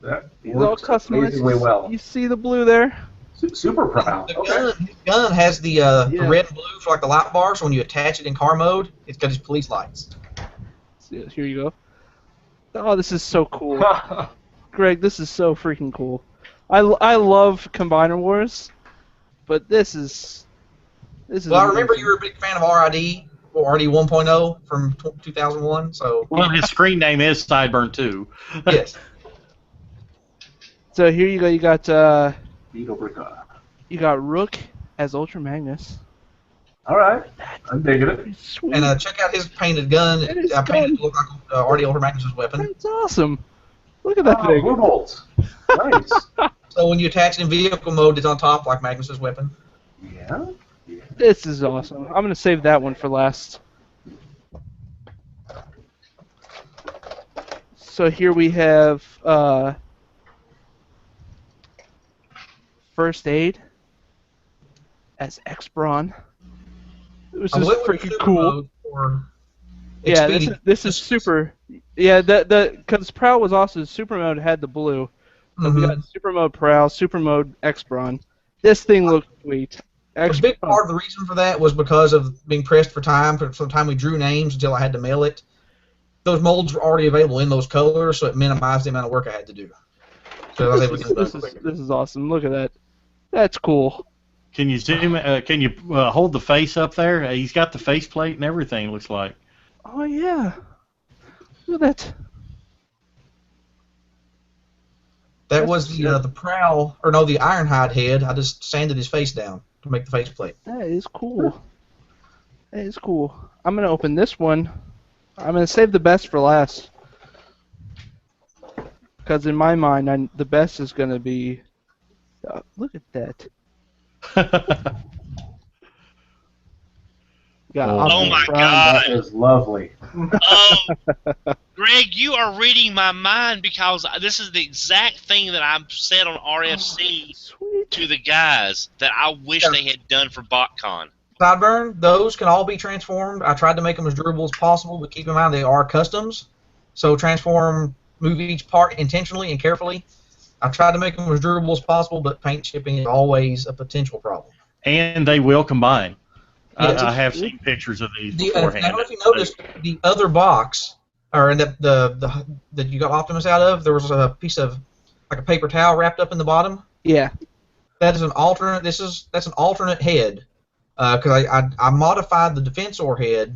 That all works customized. amazingly well. You see the blue there? Super proud. His gun has the red and blue for like the light bar, so when you attach it in car mode, it's got his police lights. So, here you go. Oh, this is so cool. Greg, this is so freaking cool. I love Combiner Wars, but this is Well, I remember amazing. you were a big fan of RID, or RD 1.0 from 2001, so Well, his screen name is Sideburn 2. yes. So here you go. You got Beetle Brica. you got Rook as Ultra Magnus. All right, I'm digging it. Sweet. And check out his painted gun. That is I painted it to cool. look like RD Ultra Magnus' weapon. That's awesome. Look at that Oh, thing. blue bolts. Nice. So when you attach it in vehicle mode, it's on top like Magnus' weapon. Yeah. This is awesome. I'm gonna save that one for last. So here we have First Aid as X-Brawn. Which I is went with freaking super cool. mode for Yeah, Expedient. this is super. Yeah, because Prowl was also super mode had the blue. So we got super mode Prowl, super mode X-Brawn. This thing looks sweet. A big part of the reason for that was because of being pressed for time. From the time we drew names until I had to mail it, those molds were already available in those colors, so it minimized the amount of work I had to do. So I was able to do that quicker. This is awesome. Look at that. That's cool. Can you zoom? Can you hold the face up there? He's got the face plate and everything. Looks like. Oh yeah. Look at that. That was the Prowl, or no, the Ironhide head. I just sanded his face down to make the faceplate. That is cool. That is cool. I'm gonna open this one. I'm gonna save the best for last. Because in my mind, the best is gonna be. Look at that. Got Oh Optimus my Prime. God. That is lovely. Greg, you are reading my mind because this is the exact thing that I've said on RFC Sweet. to the guys that I wish they had done for BotCon. Sideburn, those can all be transformed. I tried to make them as durable as possible, but keep in mind they are customs. So move each part intentionally and carefully. I tried to make them as durable as possible, but paint shipping is always a potential problem. And they will combine. Yes. I have seen pictures of these I beforehand. don't know if you noticed, the other box, or in the that you got Optimus out of, there was a piece of like a paper towel wrapped up in the bottom. Yeah. That is an alternate. That's an alternate head, because I modified the Defensor head,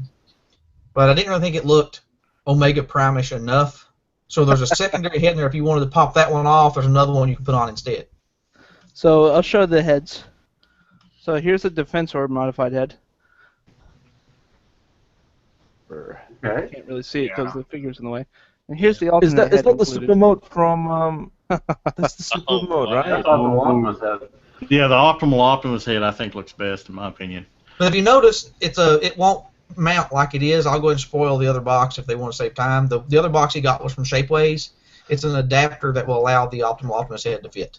but I didn't really think it looked Omega Prime-ish enough. So there's a secondary head in there. If you wanted to pop that one off, there's another one you can put on instead. So I'll show the heads. So here's the Defensor modified head. Okay. Can't really see it because the figure's in the way. And here's the alternate Is that head the included. super mode from? That's the super Oh, mode, wow. right? That's all the one was that. Yeah, the optimal Optimus head I think looks best in my opinion. But if you notice, it won't mount like it is, I'll go ahead and spoil the other box if they want to save time. The other box he got was from Shapeways. It's an adapter that will allow the Optimal Optimus head to fit.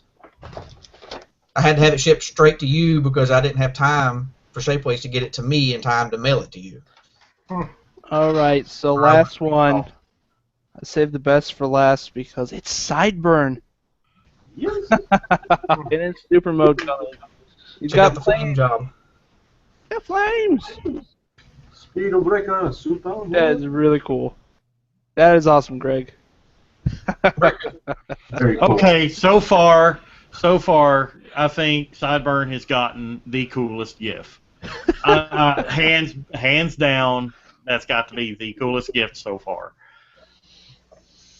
I had to have it shipped straight to you because I didn't have time for Shapeways to get it to me in time to mail it to you. All right, so last one. I saved the best for last because it's Sideburn. Yes. In its super mode color. He's Check got out the flame job. Yeah, flames. Speedo breaker, super. That is really cool. That is awesome, Greg. Very cool. Okay, so far, I think Sideburn has gotten the coolest gift. Hands down, that's got to be the coolest gift so far.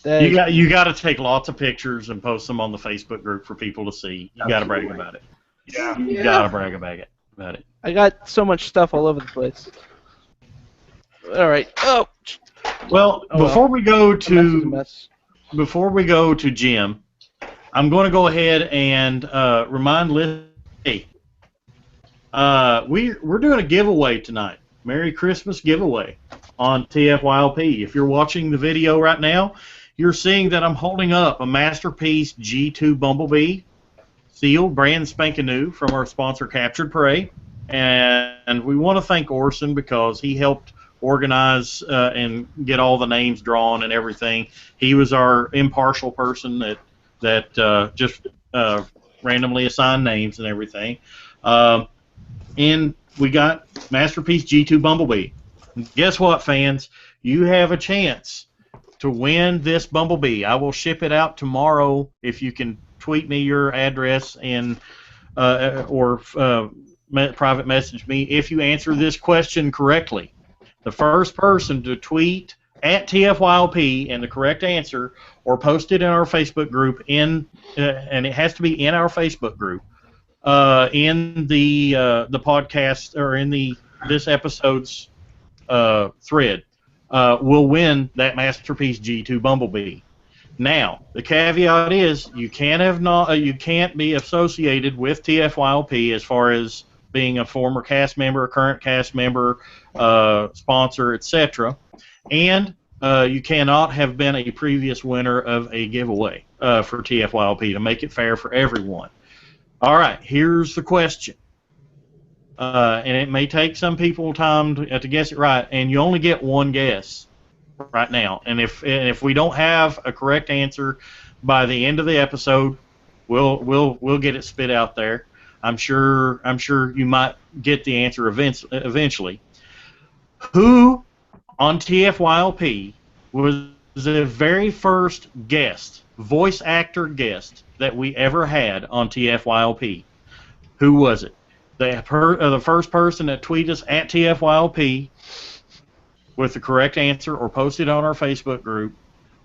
You got to take lots of pictures and post them on the Facebook group for people to see. You got to brag about it. Yeah. You got to brag about it. I got so much stuff all over the place. All right. Oh. Well, before we go to Jim, I'm going to go ahead and remind Liz. Hey, we're doing a giveaway tonight. Merry Christmas giveaway on TFYLP. If you're watching the video right now, you're seeing that I'm holding up a Masterpiece G2 Bumblebee, sealed, brand spanking new from our sponsor Captured Prey. And we want to thank Orson because he helped organize and get all the names drawn and everything. He was our impartial person that just randomly assigned names and everything. And we got Masterpiece G2 Bumblebee. Guess what, fans? You have a chance to win this Bumblebee. I will ship it out tomorrow if you can tweet me your address and or private message me if you answer this question correctly. The first person to tweet at TFYLP and the correct answer, or post it in our Facebook group and it has to be in our Facebook group in the podcast or in this episode's thread, will win that Masterpiece G2 Bumblebee. Now, the caveat is you can't be associated with TFYLP as far as being a former cast member, a current cast member, sponsor, etc. And you cannot have been a previous winner of a giveaway for TFYLP to make it fair for everyone. All right, here's the question. And it may take some people time to guess it right, and you only get one guess right now. And if we don't have a correct answer by the end of the episode, we'll get it spit out there. I'm sure you might get the answer eventually. Who on TFYLP was the very first guest, voice actor guest that we ever had on TFYLP? Who was it? The first person that tweeted us at TFYLP with the correct answer or posted on our Facebook group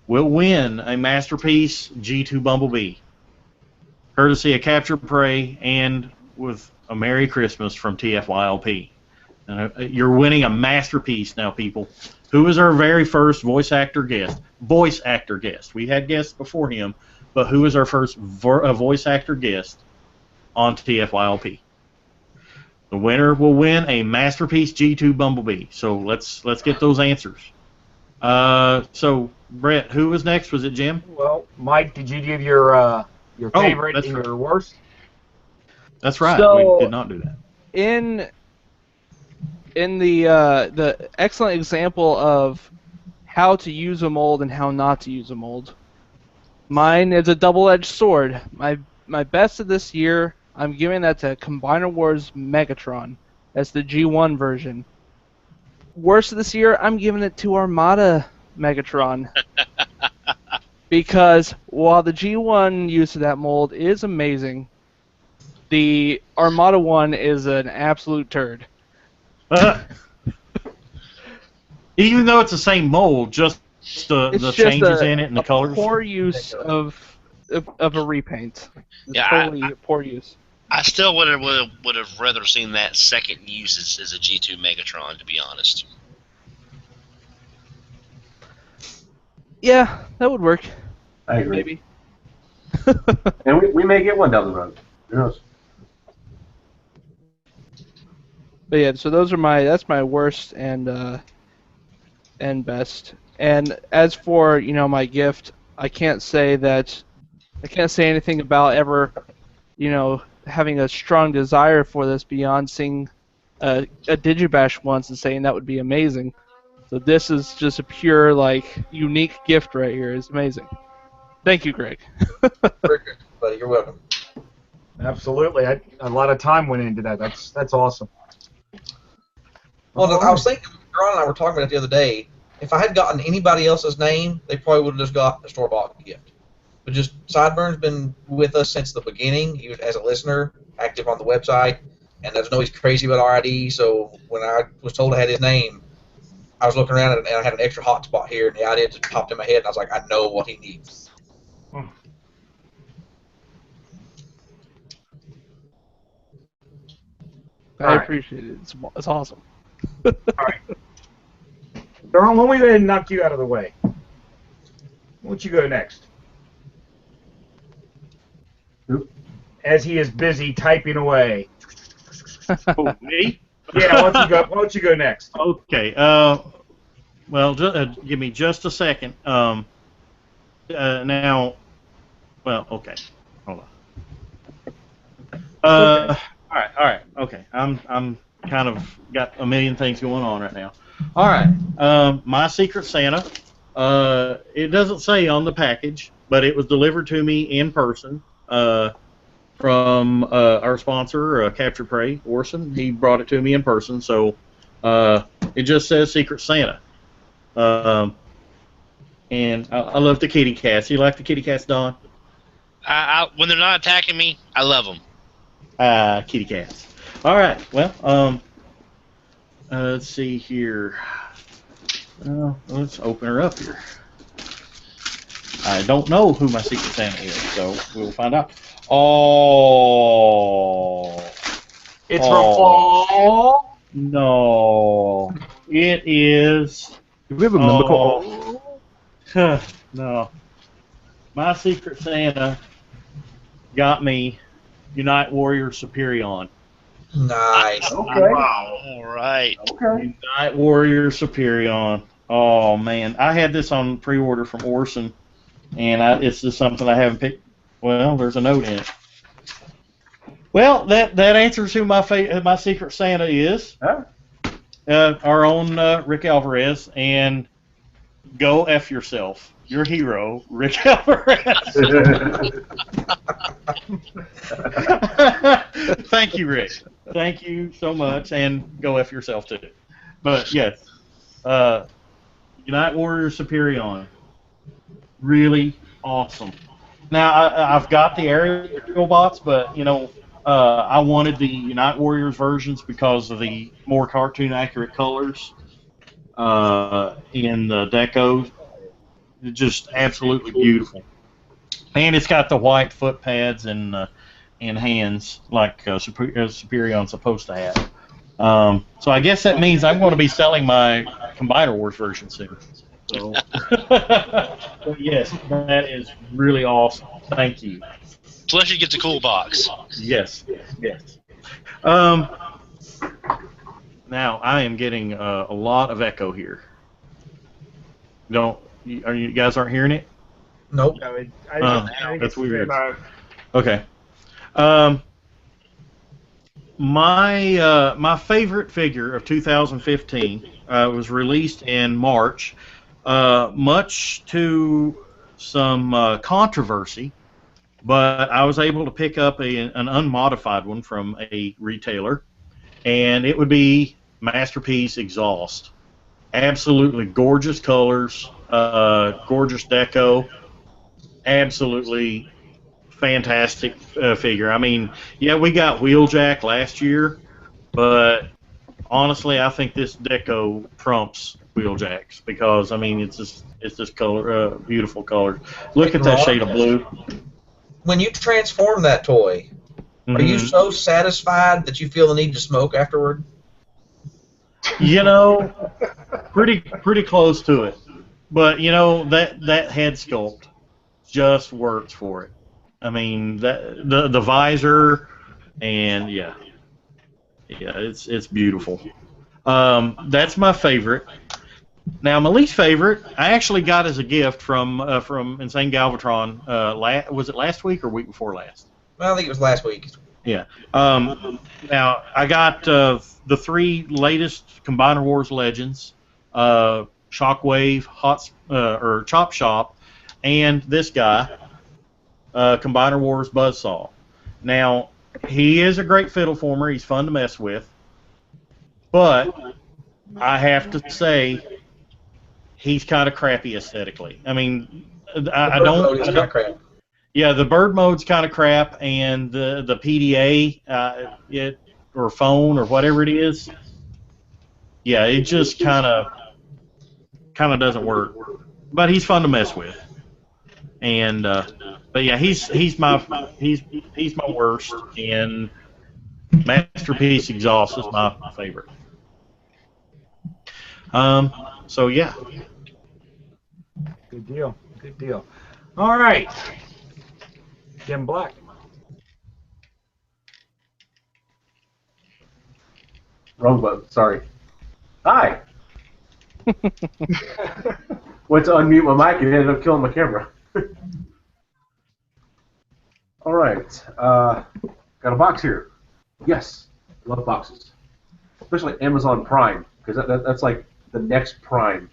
will win a Masterpiece G2 Bumblebee, courtesy of Capture Prey and with a Merry Christmas from TFYLP. You're winning a masterpiece now, people. Who was our very first voice actor guest? Voice actor guest. We had guests before him, but who was our first voice actor guest on TFYLP? The winner will win a Masterpiece G2 Bumblebee. So let's get those answers. So Brett, who was next? Was it Jim? Well, Mike, did you give your favorite and your worst? That's right. So, we did not do that. In the excellent example of how to use a mold and how not to use a mold, mine is a double-edged sword. My best of this year, I'm giving that to Combiner Wars Megatron. That's the G1 version. Worst of this year, I'm giving it to Armada Megatron. Because while the G1 use of that mold is amazing, the Armada one is an absolute turd. Even though it's the same mold, just the changes in it and the colors. Poor use of a repaint. Yeah, Totally poor use. I still would have rather seen that second use as a G2 Megatron, to be honest. Yeah, that would work. I agree. Maybe. And we may get one down the road. Who knows? But yeah, so that's my worst and best. And as for my gift, I can't say anything about ever having a strong desire for this beyond seeing a Digibash once and saying that would be amazing. So this is just a pure unique gift right here. It's amazing. Thank you, Greg. Very good, buddy. You're welcome. Absolutely. A lot of time went into that. That's awesome. Well, I was thinking, Ron and I were talking about it the other day. If I had gotten anybody else's name, they probably would have just got a store-bought gift. But just Sideburns been with us since the beginning. He was as a listener, active on the website, and there's no he's crazy about RID. So when I was told I had his name, I was looking around and I had an extra hot spot here, and the idea just popped in my head, and I was like, I know what he needs. I appreciate it. It's awesome. All right. Darren, when we go ahead and knock you out of the way, why don't you go next? Who? As he is busy typing away. Oh, me? Yeah, why don't you go next? Okay. Well, give me just a second. Now, well, okay. Hold on. All right. Okay. I'm kind of got a million things going on right now. All right. My Secret Santa. It doesn't say on the package, but it was delivered to me in person from our sponsor, Capture Prey, Orson. He brought it to me in person, so it just says Secret Santa. And I love the kitty cats. You like the kitty cats, Don? When they're not attacking me, I love them. Kitty cats. All right. Well, let's see here. Let's open her up here. I don't know who my Secret Santa is, so we'll find out. Oh. It's from Paul. No. It is. Do we have a member called? No. My Secret Santa got me Unite Warrior Superion. Nice. Okay. Wow. All right. Okay. Unite Warrior Superion. Oh, man. I had this on pre-order from Orson, and it's just something I haven't picked. Well, there's a note in it. Well, that answers who my Secret Santa is. Huh? Our own Rick Alvarez, and go F yourself. Your hero, Rick Alvarez. Thank you, Rick. Thank you so much, and go F yourself too. But yes, Unite Warrior Superion, really awesome. Now I've got the aerial bots, but I wanted the Unite Warriors versions because of the more cartoon accurate colors in the decos. Just absolutely beautiful, and it's got the white foot pads and hands like Superion's supposed to have. So I guess that means I'm going to be selling my Combiner Wars version soon. So, but yes, that is really awesome. Thank you. Plus, you get the cool box. Yes. Now I am getting a lot of echo here. You guys aren't hearing it? Nope. No, That's weird. No. Okay. My favorite figure of 2015 was released in March, much to some controversy, but I was able to pick up an unmodified one from a retailer, and it would be Masterpiece Exhaust. Absolutely gorgeous colors, gorgeous deco, absolutely fantastic figure. I mean, yeah, we got Wheeljack last year, but honestly, I think this deco trumps Wheeljack's because I mean it's just color, beautiful color. Look at that shade of blue. When you transform that toy, are you so satisfied that you feel the need to smoke afterward? Pretty close to it. But that head sculpt just works for it. I mean the visor, and yeah, Yeah, it's beautiful. That's my favorite. Now, my least favorite, I actually got as a gift from Insane Galvatron. Was it last week or week before last? Well, I think it was last week. Yeah. Now, I got the 3 latest Combiner Wars Legends, Shockwave, or Chop Shop, and this guy, Combiner Wars Buzzsaw. Now, he is a great fiddle former. He's fun to mess with. But I have to say, he's kind of crappy aesthetically. I mean, I don't. It's kind of crap. Yeah, the bird mode's kind of crap, and the PDA, or phone or whatever it is. Yeah, it just kind of doesn't work. But he's fun to mess with. And but yeah, he's my worst, and Masterpiece Exhaust is my favorite. So yeah. Good deal. Good deal. All right. Jim Black. Wrong button. Sorry. Hi. Went to unmute my mic and ended up killing my camera. All right. Got a box here. Yes. Love boxes. Especially Amazon Prime, because that's like the next Prime.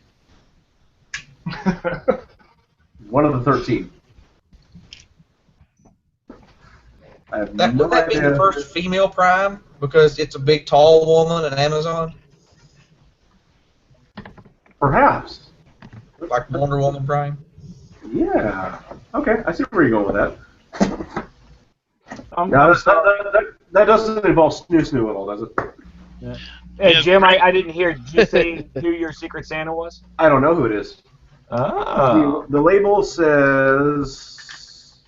One of the 13. Would that be the first female Prime? Because it's a big, tall woman at Amazon? Perhaps. Like Wonder Woman Prime? Yeah. Okay, I see where you're going with that. I'm That doesn't involve snoo at all, does it? Yeah. Hey, Jim, I didn't hear. Did you say who your Secret Santa was? I don't know who it is. Oh. The label says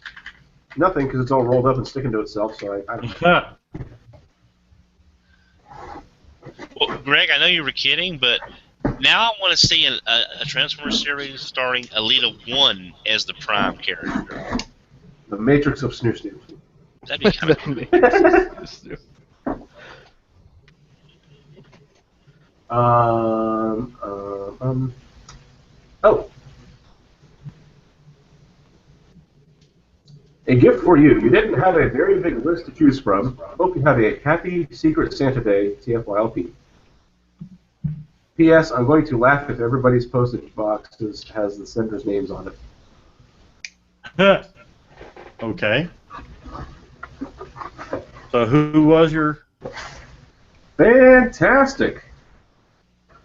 nothing because it's all rolled up and sticking to itself, so I don't know. Well, Greg, I know you were kidding, but now I want to see a Transformers series starring Alita 1 as the Prime character. The Matrix of Snoo. That'd be kind of cool. Oh. A gift for you. You didn't have a very big list to choose from. Hope you have a happy Secret Santa Day, TFYLP. P.S. I'm going to laugh if everybody's postage box has the sender's names on it. Okay. So who was your... Fantastic.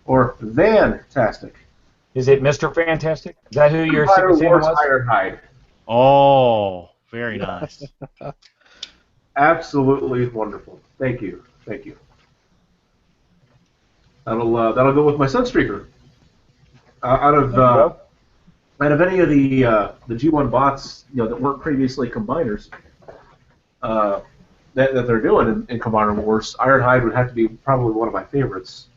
Or Van-tastic. Is it Mr. Fantastic? Is that who your Secret Santa was? Ironhide. Oh, very nice. Absolutely wonderful. Thank you. Thank you. That'll go with my Sunstreaker. Out of any of the G1 bots, that weren't previously combiners, that they're doing in Combiner Wars, Ironhide would have to be probably one of my favorites.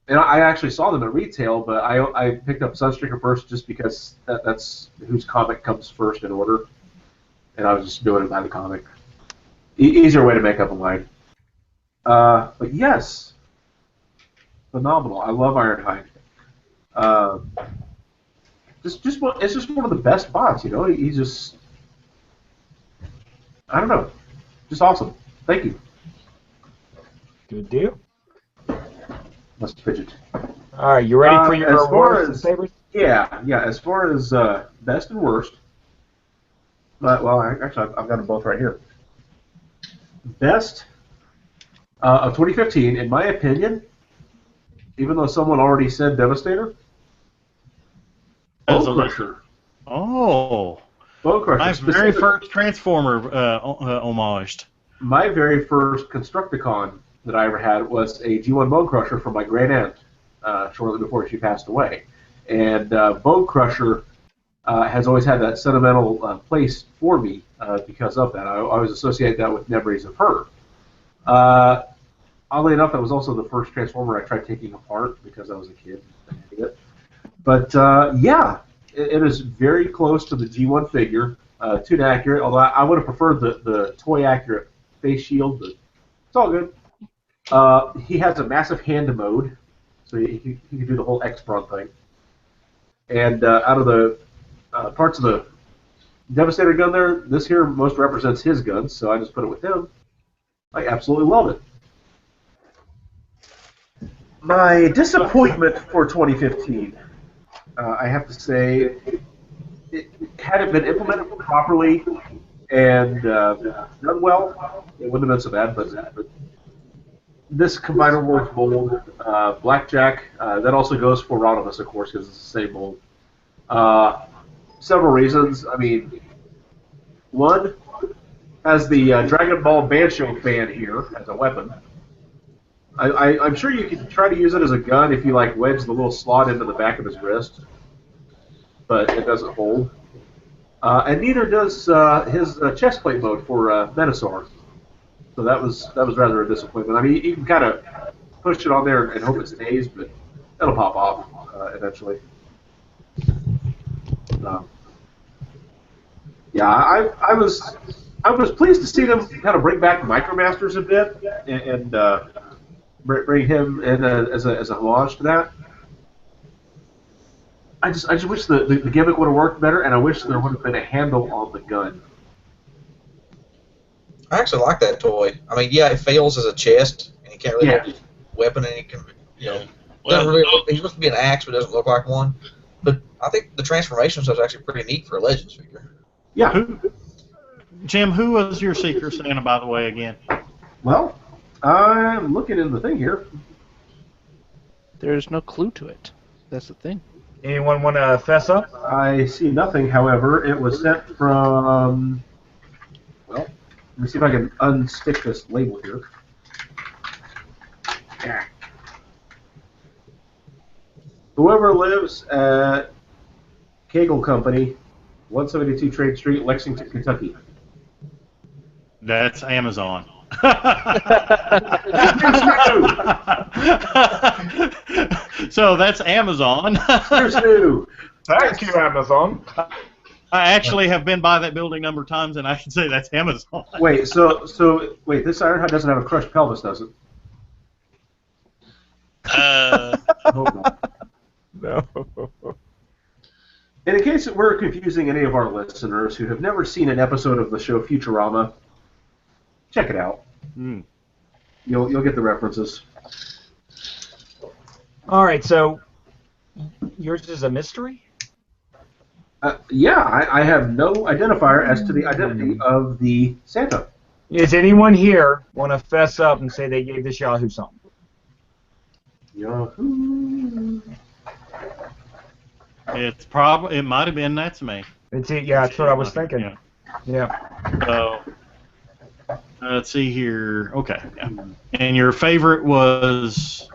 And I actually saw them at retail, but I picked up Sunstreaker first just because that's whose comic comes first in order, and I was just doing it by the comic. Easier way to make up a line. But yes, phenomenal. I love Ironhide. It's just one of the best bots, He's just, I don't know, just awesome. Thank you. Good deal. Let's fidget. All right, you ready for your worst and favorites? Yeah. As far as best and worst, actually, I've got them both right here. Best of 2015, in my opinion, even though someone already said Devastator, Bone Crusher. Oh. Bone Crusher. My very first Transformer homaged. My very first Constructicon that I ever had was a G1 Bone Crusher from my great aunt shortly before she passed away. And Bone Crusher has always had that sentimental place for me because of that. I always associate that with memories of her. Oddly enough, that was also the first Transformer I tried taking apart because I was a kid. But yeah, it is very close to the G1 figure, too accurate, although I would have preferred the toy accurate face shield, It's all good. He has a massive hand mode, so he can do the whole X-Brawn thing. And out of the parts of the Devastator gun there, this here most represents his gun, so I just put it with him. I absolutely love it. My disappointment for 2015, I have to say, had it been implemented properly and done well, it wouldn't have been so bad, but this Combiner Wars mold, Blackjack, that also goes for Rodimus, of course, because it's the same mold. Several reasons. I mean, one has the Dragon Ball Bancho fan here as a weapon. I'm sure you can try to use it as a gun if you like wedge the little slot into the back of his wrist, but it doesn't hold. And neither does his chestplate mode for Venusaur. So that was rather a disappointment. I mean, you can kind of push it on there and hope it stays, but it'll pop off eventually. Yeah, I was pleased to see them kind of bring back Micromasters a bit and bring him in as a homage to that. I just wish the gimmick would have worked better, and I wish there would have been a handle on the gun. I actually like that toy. I mean, yeah, it fails as a chest, and he can't really hold his weapon, and he can, doesn't really he's supposed to be an axe, but doesn't look like one. But I think the transformation stuff is actually pretty neat for a Legends figure. Yeah. Jim, who was your Secret Santa, by the way, again? Well, I'm looking in the thing here. There's no clue to it. That's the thing. Anyone want to fess up? I see nothing, however. It was sent from... Well, let me see if I can unstick this label here. Yeah. Whoever lives at Kegel Company, 172 Trade Street, Lexington, Kentucky. That's Amazon. So that's Amazon. Here's new. Thank you, Amazon. I actually have been by that building a number of times, and I can say that's Amazon. Wait, wait, this Ironhide doesn't have a crushed pelvis, does it? I hope not. No. And in case we're confusing any of our listeners who have never seen an episode of the show Futurama, check it out. You'll get the references. All right, so yours is a mystery? Yeah, I have no identifier as to the identity of the Santa. Is anyone here want to fess up and say they gave this Yahoo something? Yahoo. It's probably it might have been that's me. Yeah, that's what I was thinking. Yeah. So let's see here. Okay. Yeah. And your favorite was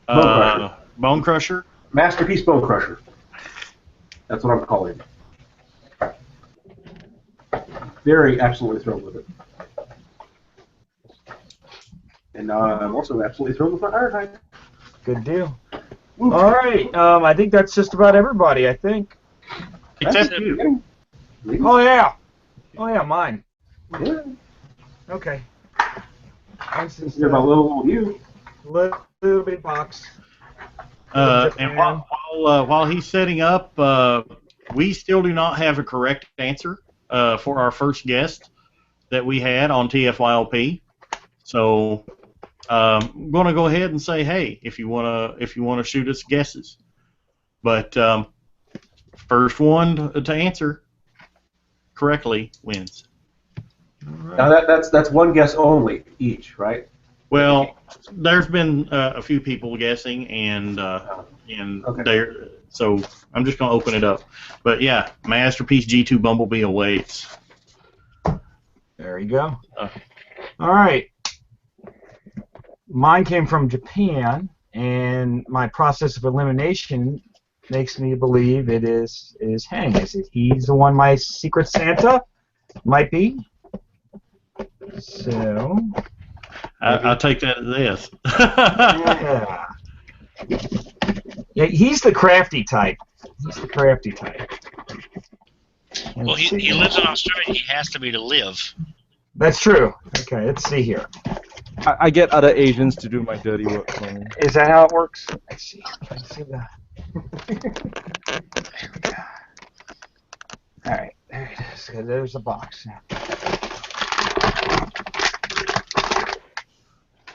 Bone Crusher? Masterpiece Bone Crusher. That's what I'm calling it. Very absolutely thrilled with it. And I'm also absolutely thrilled with my Ironhide. Good deal. All right. I think that's just about everybody, I think. Except Oh, yeah. Oh, yeah, mine. Yeah. Okay. You're my little you. Little bit box. And while he's setting up, we still do not have a correct answer for our first guest that we had on TFYLP. So I'm going to go ahead and say, hey, if you want to shoot us guesses, but first one to answer correctly wins. Right. Now that's one guess only each, right? Well, there's been a few people guessing, and okay. So I'm just going to open it up. But yeah, Masterpiece G2 Bumblebee awaits. There you go. All right. Mine came from Japan, and my process of elimination makes me believe it is Hang. Is it he's the one my Secret Santa might be? So I'll take that as this. Yeah. Yeah, he's the crafty type. Well, he lives in Australia. He has to be to live. That's true. Okay, let's see here. I get other agents to do my dirty work for me. Is that how it works? Let's see. Let's see the. There we go. All right, there it is. So there's the box.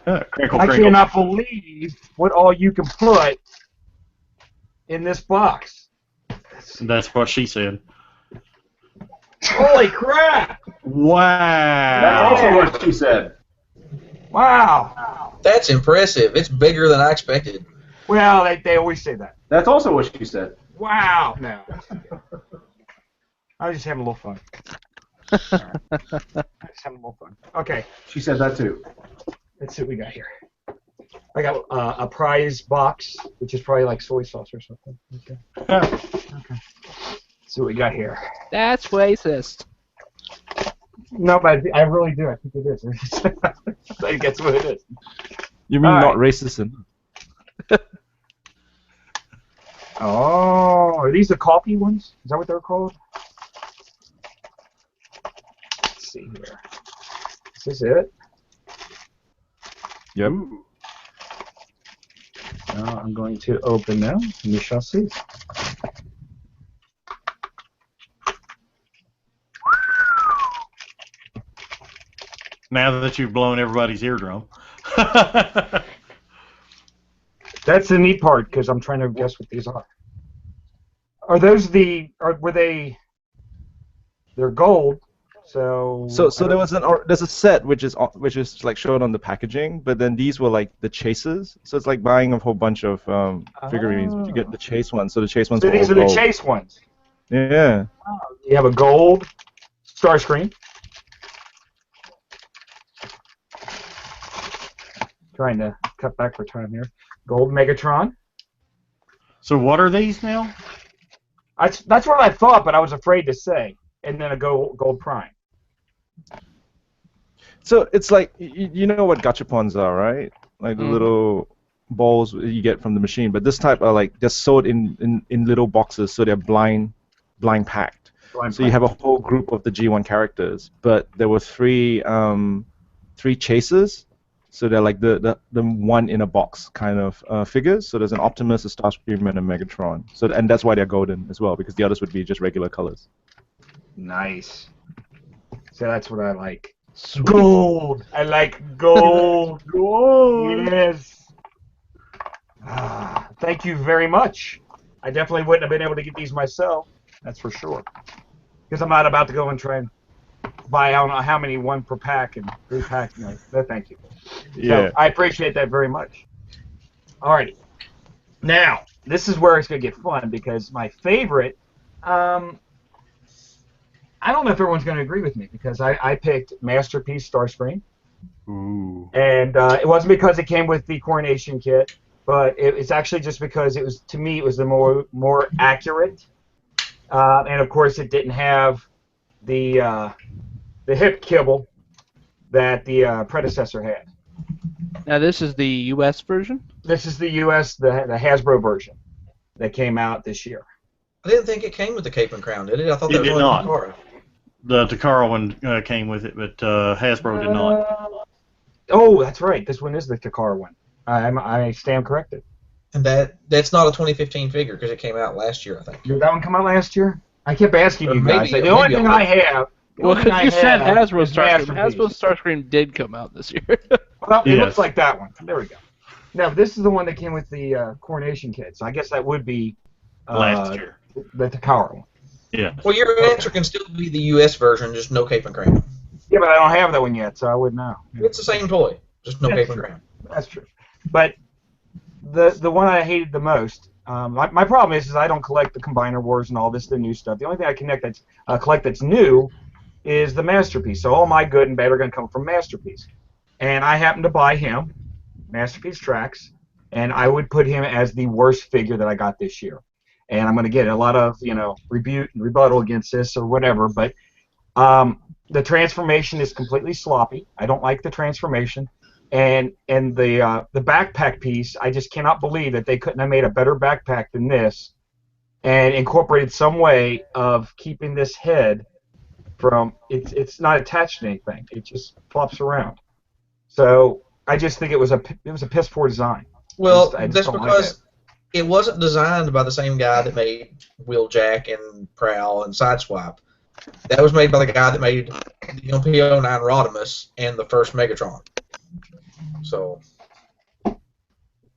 Crinkle, I crinkle. cannot believe what all you can put in this box. That's what she said. Holy crap! Wow. That's also what she said. Wow. That's impressive. It's bigger than I expected. Well, they always say that. That's also what she said. Wow. No. I was just having a little fun. I was having a little fun. Okay. She said that too. Let's see what we got here. I got a prize box, which is probably like soy sauce or something. Okay. Okay. Let's see what we got here. That's racist. No, but I really do. I think it is. I guess what it is. You mean All not right. racist? Oh, are these the coffee ones? Is that what they're called? Let's see here. Is this it? Yep. Now I'm going to open them, and you shall see. Now that you've blown everybody's eardrum. That's the neat part, because I'm trying to guess what these are. Are those were they? They're gold. So There's a set which is like shown on the packaging, but then these were like the chases. So it's like buying a whole bunch of figurines, but you get the chase ones. So the chase ones. So are these all are the gold. chase ones. Yeah. You have a gold Starscream. Trying to cut back for time here. Gold Megatron. So what are these now? That's what I thought, but I was afraid to say. And then a gold Prime. So it's like you know what gachapons are, right? Like the little balls you get from the machine. But this type are like they're sold in little boxes, so they're blind packed. So you have a whole group of the G1 characters, but there were three chases. So they're like the one in a box kind of figures. So there's an Optimus, a Starscream, and a Megatron. And that's why they're golden as well, because the others would be just regular colors. Nice. So that's what I like. Gold. I like gold. Gold. Yes. Thank you very much. I definitely wouldn't have been able to get these myself. That's for sure. Because I'm not about to go and try and buy I don't know how many one per pack and 3 packs. No, thank you. Yeah. So I appreciate that very much. Alrighty. Now, this is where it's going to get fun because my favorite, I don't know if everyone's going to agree with me because I picked Masterpiece Starscream. Ooh. And it wasn't because it came with the coronation kit, but it's actually just because it was, to me, it was the more accurate. And of course, it didn't have the hip kibble that the predecessor had. Now this is the U.S. version? This is the U.S., the Hasbro version that came out this year. I didn't think it came with the cape and crown, did it? I thought It that was did only not. Takara. The Takara one came with it, but Hasbro did not. Oh, that's right. This one is the Takara one. I stand corrected. And that's not a 2015 figure because it came out last year, I think. Did that one come out last year? I kept asking you guys. Maybe- The only maybe thing I'll- I have. Well, because you said Hasbro Starscream. Masterpiece. Hasbro Starscream did come out this year. Well, it Yes. looks like that one. There we go. Now, this is the one that came with the coronation kit, so I guess that would be Last year. the Takara one. Yeah. Well, your answer can still be the U.S. version, just no cape and crown. Yeah, but I don't have that one yet, so I wouldn't know. It's the same toy, just no That's cape and true. crown. That's true. But the one I hated the most, my problem is I don't collect the Combiner Wars and all this, the new stuff. The only thing I collect that's new is the Masterpiece. So all my good and bad are going to come from Masterpiece. And I happened to buy him, Masterpiece Tracks, and I would put him as the worst figure that I got this year. And I'm going to get a lot of, rebuttal against this or whatever, but the transformation is completely sloppy. I don't like the transformation. And the backpack piece, I just cannot believe that they couldn't have made a better backpack than this and incorporated some way of keeping this head from, it's not attached to anything. It just flops around. So I just think it was a piss poor design. Well, I just that's don't like because it wasn't designed by the same guy that made Wheeljack and Prowl and Sideswipe. That was made by the guy that made the MPO-9 Rodimus and the first Megatron. So.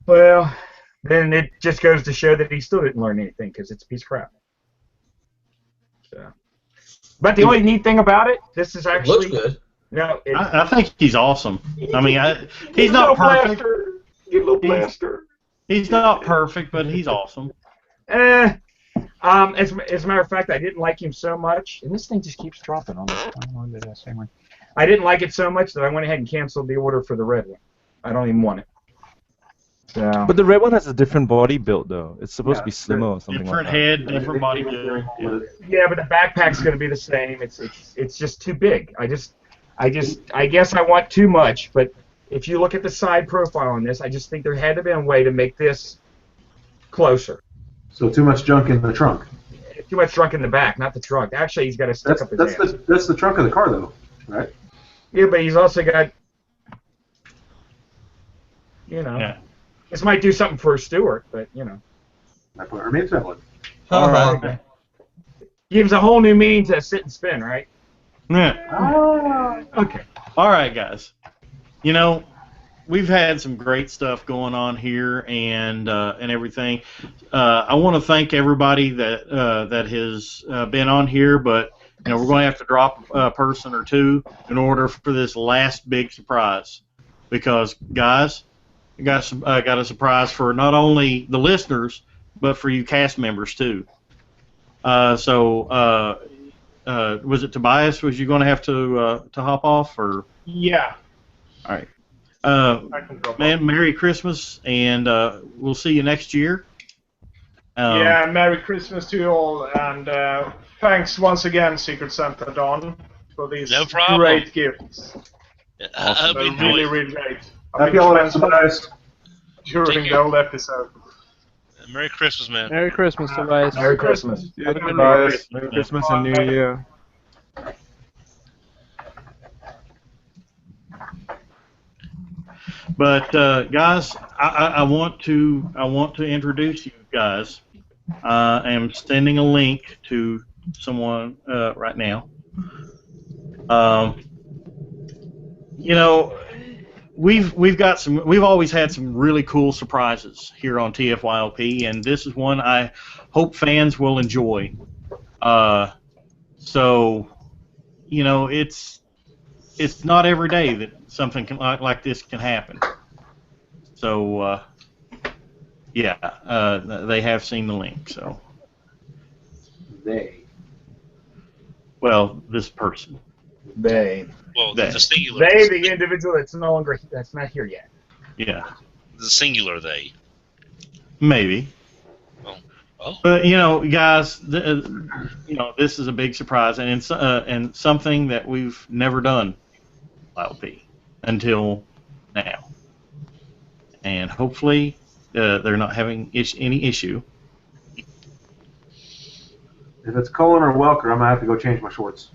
Well, then it just goes to show that he still didn't learn anything because it's a piece of crap. So. But the only neat thing about it, this is actually. It looks good. No, I think he's awesome. I mean, he's not perfect. Get a little blaster. He's not perfect, but he's awesome. As a matter of fact, I didn't like him so much, and this thing just keeps dropping on me. I didn't like it so much that I went ahead and canceled the order for the red one. I don't even want it. So. But the red one has a different body build, though. It's supposed to be slimmer or something Different like that. head, different body build. Yeah, but the backpack's going to be the same. It's just too big. I guess I want too much, but if you look at the side profile on this, I just think there had to be a way to make this closer. So too much junk in the trunk. Too much trunk in the back, not the trunk. Actually, he's got to stick up his ass. That's the trunk of the car, though, right? Yeah, but he's also got, Yeah. This might do something for Stewart, but, I put her into one. All right. Gives a whole new meaning to sit and spin, right? Yeah. Okay. All right, guys. We've had some great stuff going on here and everything. I want to thank everybody that has been on here, but we're going to have to drop a person or two in order for this last big surprise. Because, guys, I got a surprise for not only the listeners, but for you cast members too. Was it Tobias? Was you going to have to hop off or? Yeah. All right. I can drop Man, off. Merry Christmas, and we'll see you next year. Yeah, Merry Christmas to you all, and thanks once again, Secret Santa Don, for these No problem. great gifts. I hope you They're enjoy really, it. really great. Happy holidays, guys. During Take the care. old episode. Merry Christmas, man. Merry Christmas, Tobias. Merry Christmas. Have a good night. Merry Christmas and New Year. But guys, I want to introduce you guys. I am sending a link to someone right now. We've always had some really cool surprises here on TFYLP, and this is one I hope fans will enjoy. It's not every day that something like this can happen. So, they have seen the link. So, this person. They. Well, They. the singular. They, the individual that's not here yet. Yeah, The singular they. maybe. Oh. But guys, this is a big surprise, and it's and something that we've never done, LP, until now, and hopefully they're not having any issue. If it's Cullen or Welker, I'm going to have to go change my shorts.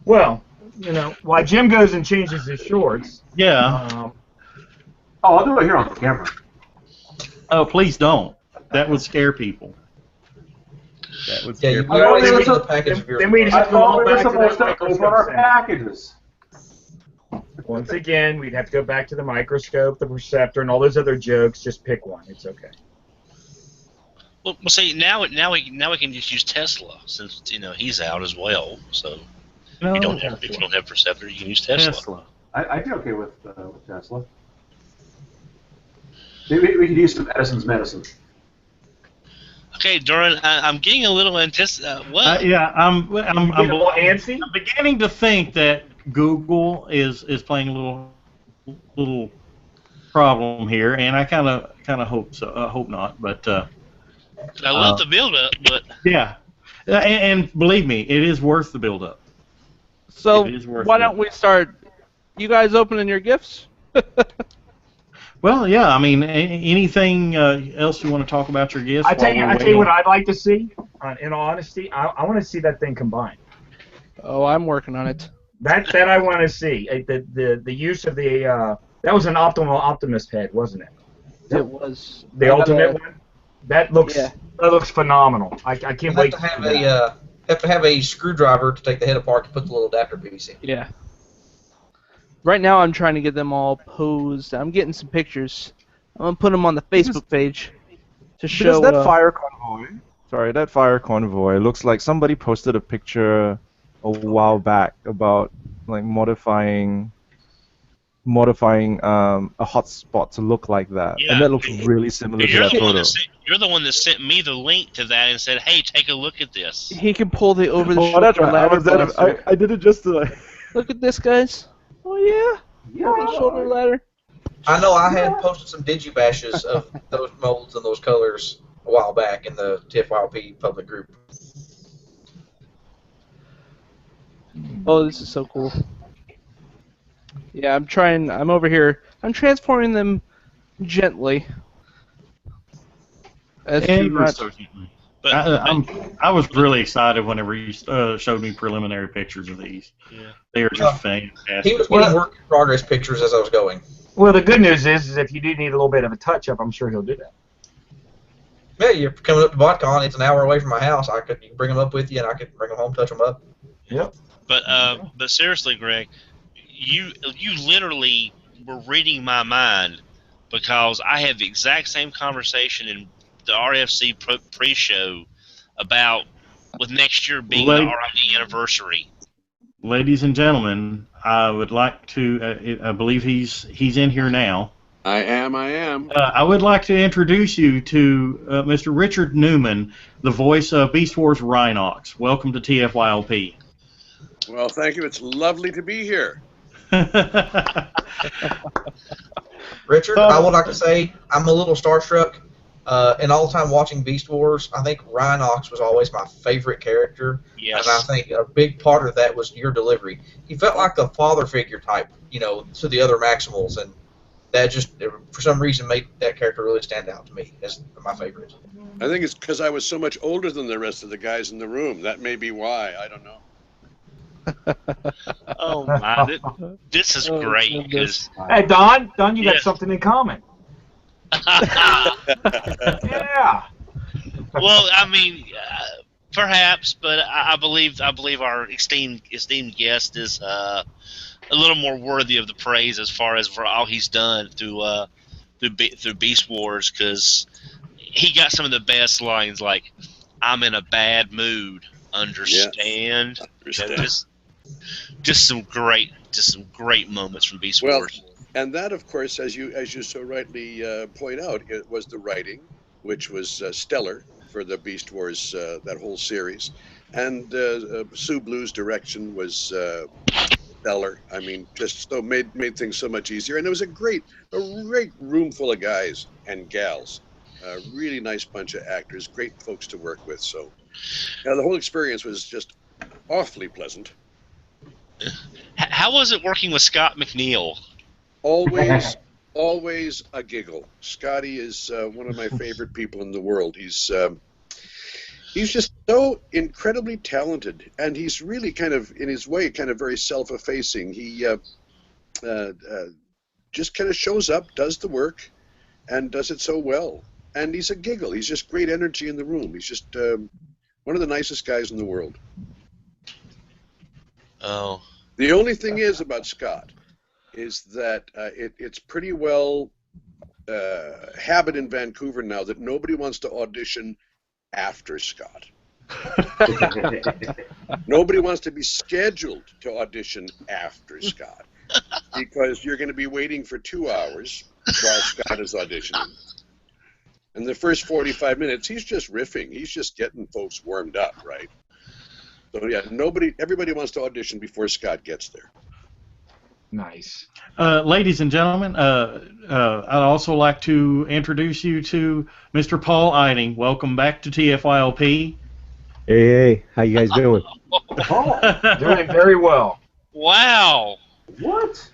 Well, while Jim goes and changes his shorts. Yeah. I'll do it here on the camera. Oh, please don't. That would scare people. That would Yeah, scare you people. already then get we- the package of your. then we I just go thought we were back to supposed the to open microscope our center. packages. Once again, we'd have to go back to the microscope, the receptor, and all those other jokes. Just pick one. It's okay. Well, see, now we can just use Tesla since he's out as well. So if you don't have Perceptor, you can use Tesla. I'd be okay with Tesla. Maybe we could use some Edison's medicine. Okay, Duran, I'm getting a little I'm antsy? I'm beginning to think that Google is playing a little problem here, and I kind of hope so. Hope not, but I love the build-up, but yeah, and believe me, it is worth the build-up. So It is worth why it. don't we start? You guys opening your gifts? Well, yeah. I mean, anything else you want to talk about your gifts? I tell while we're you what waiting? I'd like to see. In all honesty, I want to see that thing combined. Oh, I'm working on it. That I want to see. The use of the that was an optimal Optimus head, wasn't it? It was The ultimate one. That looks Yeah. that looks phenomenal. I can't wait to to have see that. have to have a screwdriver to take the head apart to put the little adapter piece in. Yeah. Right now, I'm trying to get them all posed. I'm getting some pictures. I'm gonna put them on the Facebook page to show. Because that fire convoy. Sorry, that fire convoy looks like somebody posted a picture a while back about like modifying a hotspot to look like that, Yeah. and that looks really similar to that photo. You're the one that sent me the link to that and said, "Hey, take a look at this." He can pull the over the Oh, shoulder that's right. ladder. I did it just to like. Look at this, guys. Oh yeah. Over the shoulder ladder. I know I had posted some digibashes of those molds and those colors a while back in the TFYLP public group. Oh, this is so cool. Yeah, I'm over here. I'm transforming them gently. As And to not- But I was really excited whenever you showed me preliminary pictures of these. yeah. They are just fantastic. He was getting work in progress pictures as I was going. Well, the good news is if you do need a little bit of a touch-up, I'm sure he'll do that. Yeah, you're coming up to BotCon. It's an hour away from my house. You can bring them up with you, and I could bring them home, touch them up. Yep. But seriously, Greg, you literally were reading my mind because I had the exact same conversation in the RFC pre-show about with next year being the RID anniversary. Ladies and gentlemen, I would like to. I believe he's in here now. I am. I would like to introduce you to Mr. Richard Newman, the voice of Beast Wars Rhinox. Welcome to TFYLP. Well, thank you. It's lovely to be here. Richard, I would like to say I'm a little starstruck. And all the time watching Beast Wars, I think Rhinox was always my favorite character. Yes. And I think a big part of that was your delivery. He felt like the father figure type, to the other Maximals, and that just, for some reason, made that character really stand out to me as my favorite. I think it's because I was so much older than the rest of the guys in the room. That may be why. I don't know. Oh my! This is great because Hey, Don, you got Yes. something in common. Yeah. well, I mean, perhaps, but I believe our esteemed guest is a little more worthy of the praise as far as for all he's done through Beast Wars, because he got some of the best lines like "I'm in a bad mood, understand?" Just some great moments from Beast Well, Wars. and that, of course, as you so rightly point out, it was the writing, which was stellar for the Beast Wars, that whole series, and Sue Blue's direction was stellar. I mean, just so made things so much easier, and it was a great room full of guys and gals, really nice bunch of actors, great folks to work with. So, the whole experience was just awfully pleasant. How was it working with Scott McNeil? Always a giggle. Scotty is one of my favorite people in the world. He's just so incredibly talented, and he's really kind of, in his way, kind of very self-effacing. He just kind of shows up, does the work, and does it so well. And he's a giggle. He's just great energy in the room. He's just one of the nicest guys in the world. Oh. The only thing is about Scott is that it's pretty well habit in Vancouver now that nobody wants to audition after Scott. Nobody wants to be scheduled to audition after Scott because you're going to be waiting for 2 hours while Scott is auditioning. And the first 45 minutes, he's just riffing. He's just getting folks warmed up, right? So yeah, everybody wants to audition before Scott gets there. Nice. Ladies and gentlemen, I'd also like to introduce you to Mr. Paul Eiting. Welcome back to TFYLP. Hey, how you guys doing? Oh, doing very well. Wow. What?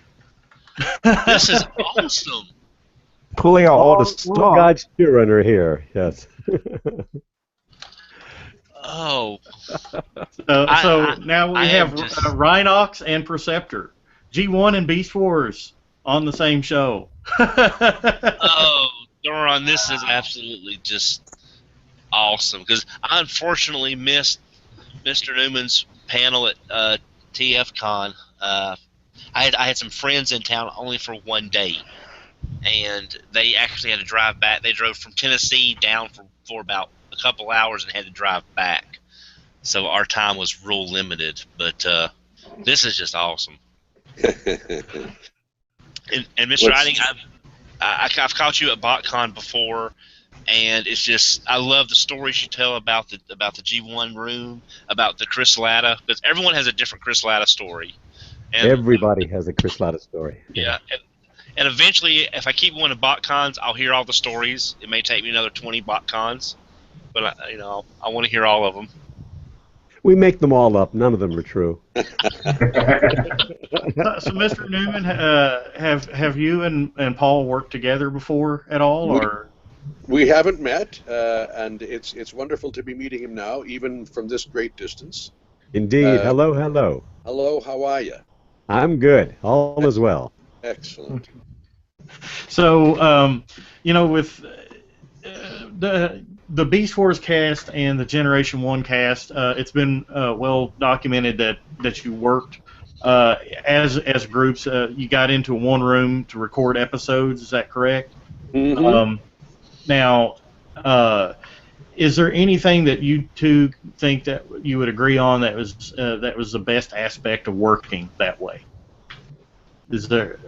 This is awesome. Pulling out all the God's stock. runner here, yes. Oh, So now we I have am just- Rhinox and Perceptor, G1 and Beast Wars on the same show. oh, Doron, this is absolutely just awesome because I unfortunately missed Mr. Newman's panel at TFCon. I had some friends in town only for one day, and they actually had to drive back. They drove from Tennessee down for about a couple hours and had to drive back. So our time was real limited, but this is just awesome. And Mr. Riding, I've caught you at BotCon before, and it's just I love the stories you tell about the G1 room, about the Chris Latta, because everyone has a different Chris Latta story. And, Everybody has a Chris Latta story. Yeah, and eventually, if I keep going to BotCons, I'll hear all the stories. It may take me another 20 BotCons, but I want to hear all of them. We make them all up. None of them are true. So, Mr. Newman, have you and Paul worked together before at all, or? We haven't met, and it's wonderful to be meeting him now, even from this great distance. Indeed. Hello, hello. Hello, how are you? I'm good. All is well. Excellent. So, with the Beast Wars cast and the Generation 1 cast, it's been well documented that you worked as groups. You got into one room to record episodes. Is that correct? Mm-hmm. Now, is there anything that you two think that you would agree on that was the best aspect of working that way? Is there?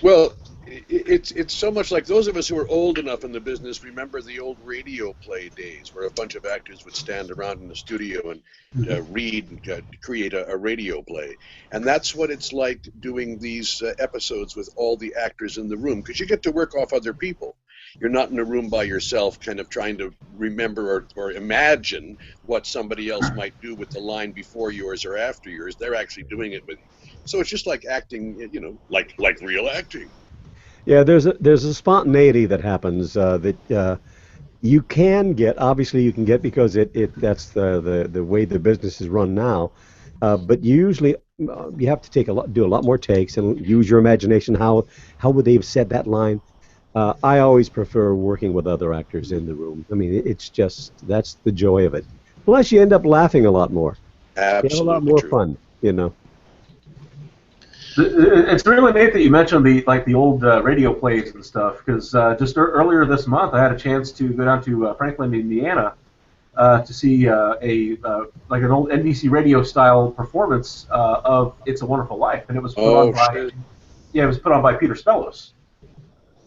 Well, it's so much like those of us who are old enough in the business remember the old radio play days where a bunch of actors would stand around in the studio and read and create a radio play. And that's what it's like doing these episodes with all the actors in the room, because you get to work off other people. You're not in a room by yourself kind of trying to remember or imagine what somebody else might do with the line before yours or after yours. They're actually doing it with you. So it's just like acting, like real acting. Yeah, there's a spontaneity that happens that you can get. Obviously, you can get because that's the way the business is run now. But usually, you have to do a lot more takes and use your imagination. How would they have said that line? I always prefer working with other actors in the room. I mean, it's just that's the joy of it. Plus, you end up laughing a lot more. Absolutely, you have a lot more true. fun. It's really neat that you mentioned the old radio plays and stuff, because just earlier this month I had a chance to go down to Franklin, Indiana, to see an old NBC radio style performance of "It's a Wonderful Life," and it was put on by Peter Spellos,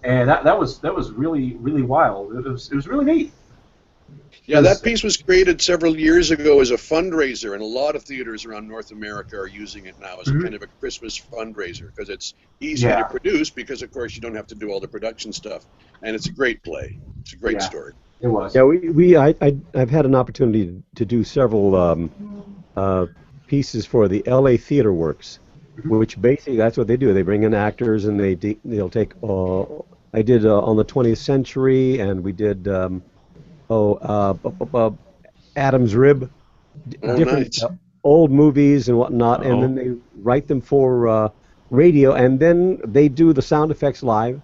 and that was really wild. It was really neat. Yeah, that piece was created several years ago as a fundraiser, and a lot of theaters around North America are using it now as a kind of a Christmas fundraiser, because it's easy to produce, because of course you don't have to do all the production stuff, and it's a great play. It's a great story. It was. Yeah, I've had an opportunity to do several pieces for the LA Theater Works, which basically that's what they do. They bring in actors and they'll take. I did on the 20th Century, and we did. Adam's Rib, different old movies and whatnot, and then they write them for radio, and then they do the sound effects live.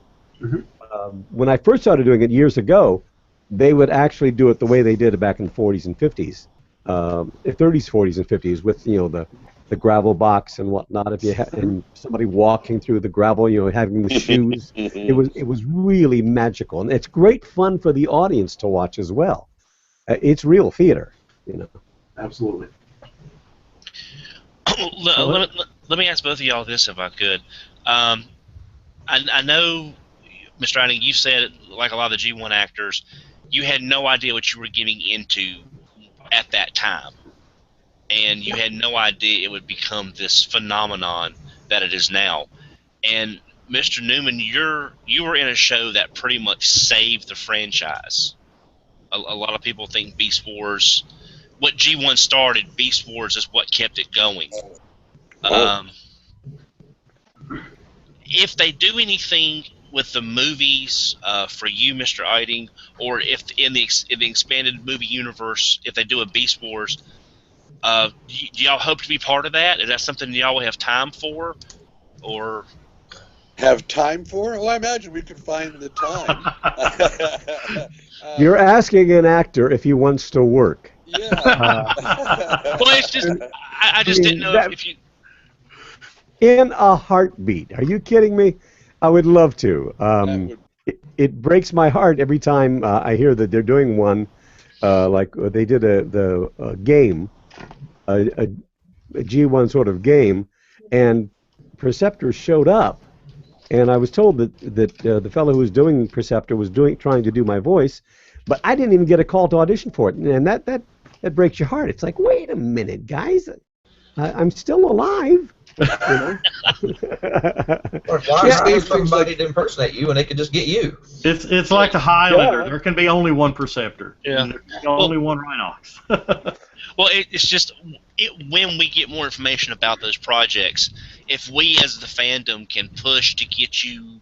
When I first started doing it years ago, they would actually do it the way they did it back in the 40s and 50s, 30s, 40s, and 50s, with the gravel box and whatnot. If you and somebody walking through the gravel, having the shoes, it was really magical, and it's great fun for the audience to watch as well. It's real theater, Absolutely. Let me ask both of y'all this, if I could. I know, Mr. Riding, you said, like a lot of the G1 actors, you had no idea what you were getting into at that time. And you had no idea it would become this phenomenon that it is now. And Mr. Newman, you were in a show that pretty much saved the franchise. A lot of people think Beast Wars, what G1 started, Beast Wars is what kept it going. If they do anything with the movies for you, Mr. Eiding, or if in the expanded movie universe, if they do a Beast Wars, do y'all hope to be part of that? Is that something y'all will have time for, or have time for? Oh, I imagine we could find the time. You're asking an actor if he wants to work. Yeah. Well, it's just I just didn't know if you. In a heartbeat. Are you kidding me? I would love to. It breaks my heart every time I hear that they're doing one, like they did a game, a G1 sort of game, and Perceptor showed up, and I was told that the fellow who was doing Perceptor was trying to do my voice, but I didn't even get a call to audition for it, and that breaks your heart. It's like, wait a minute, guys, I'm still alive. You know? Or why hire somebody to impersonate you and they could just get you? It's like the Highlander. There can be only one Perceptor. Yeah. Only one Rhinox. Well, it's just when we get more information about those projects, if we as the fandom can push to get you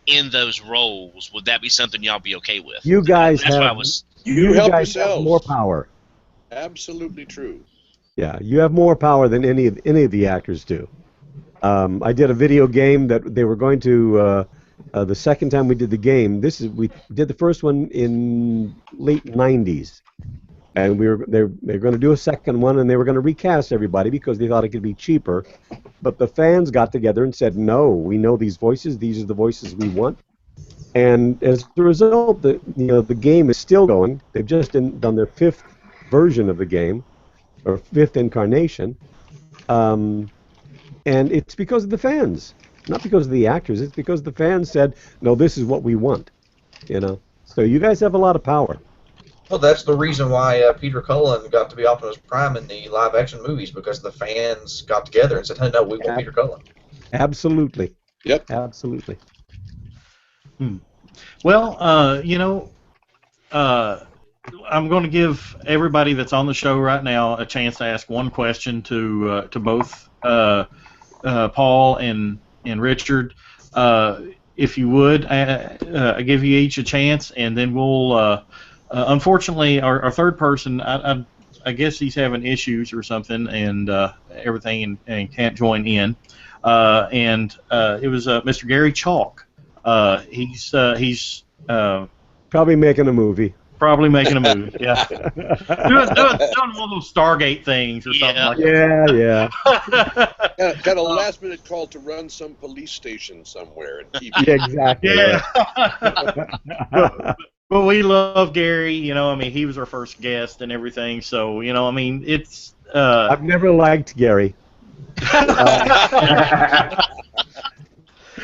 in those roles, would that be something y'all be okay with? You guys That's have, why I was, you help guys yourselves. have more power. Absolutely true. Yeah, you have more power than any of the actors do. I did a video game that they were going to. The second time we did the game, we did the first one in late '90s, and they're going to do a second one, and they were going to recast everybody because they thought it could be cheaper. But the fans got together and said, "No, we know these voices. These are the voices we want." And as a result, the game is still going. They've just done their 5th version of the game, or 5th incarnation. And it's because of the fans, not because of the actors. It's because the fans said, "No, this is what we want." You know. So you guys have a lot of power. Well, that's the reason why Peter Cullen got to be Optimus Prime in the live-action movies, because the fans got together and said, "Hey, no, we want Peter Cullen." Absolutely. Yep. Absolutely. Well, I'm going to give everybody that's on the show right now a chance to ask one question to both Paul and Richard. If you would, I give you each a chance, and then we'll. Unfortunately, our third person, I guess he's having issues or something, and everything, and can't join in. And it was Mr. Gary Chalk. He's probably making a movie. Probably making a movie, yeah. doing one of those Stargate things or something like that. Yeah. Got a last-minute call to run some police station somewhere and keep. Yeah, exactly. Yeah. But we love Gary. He was our first guest and everything. So, it's. I've never liked Gary.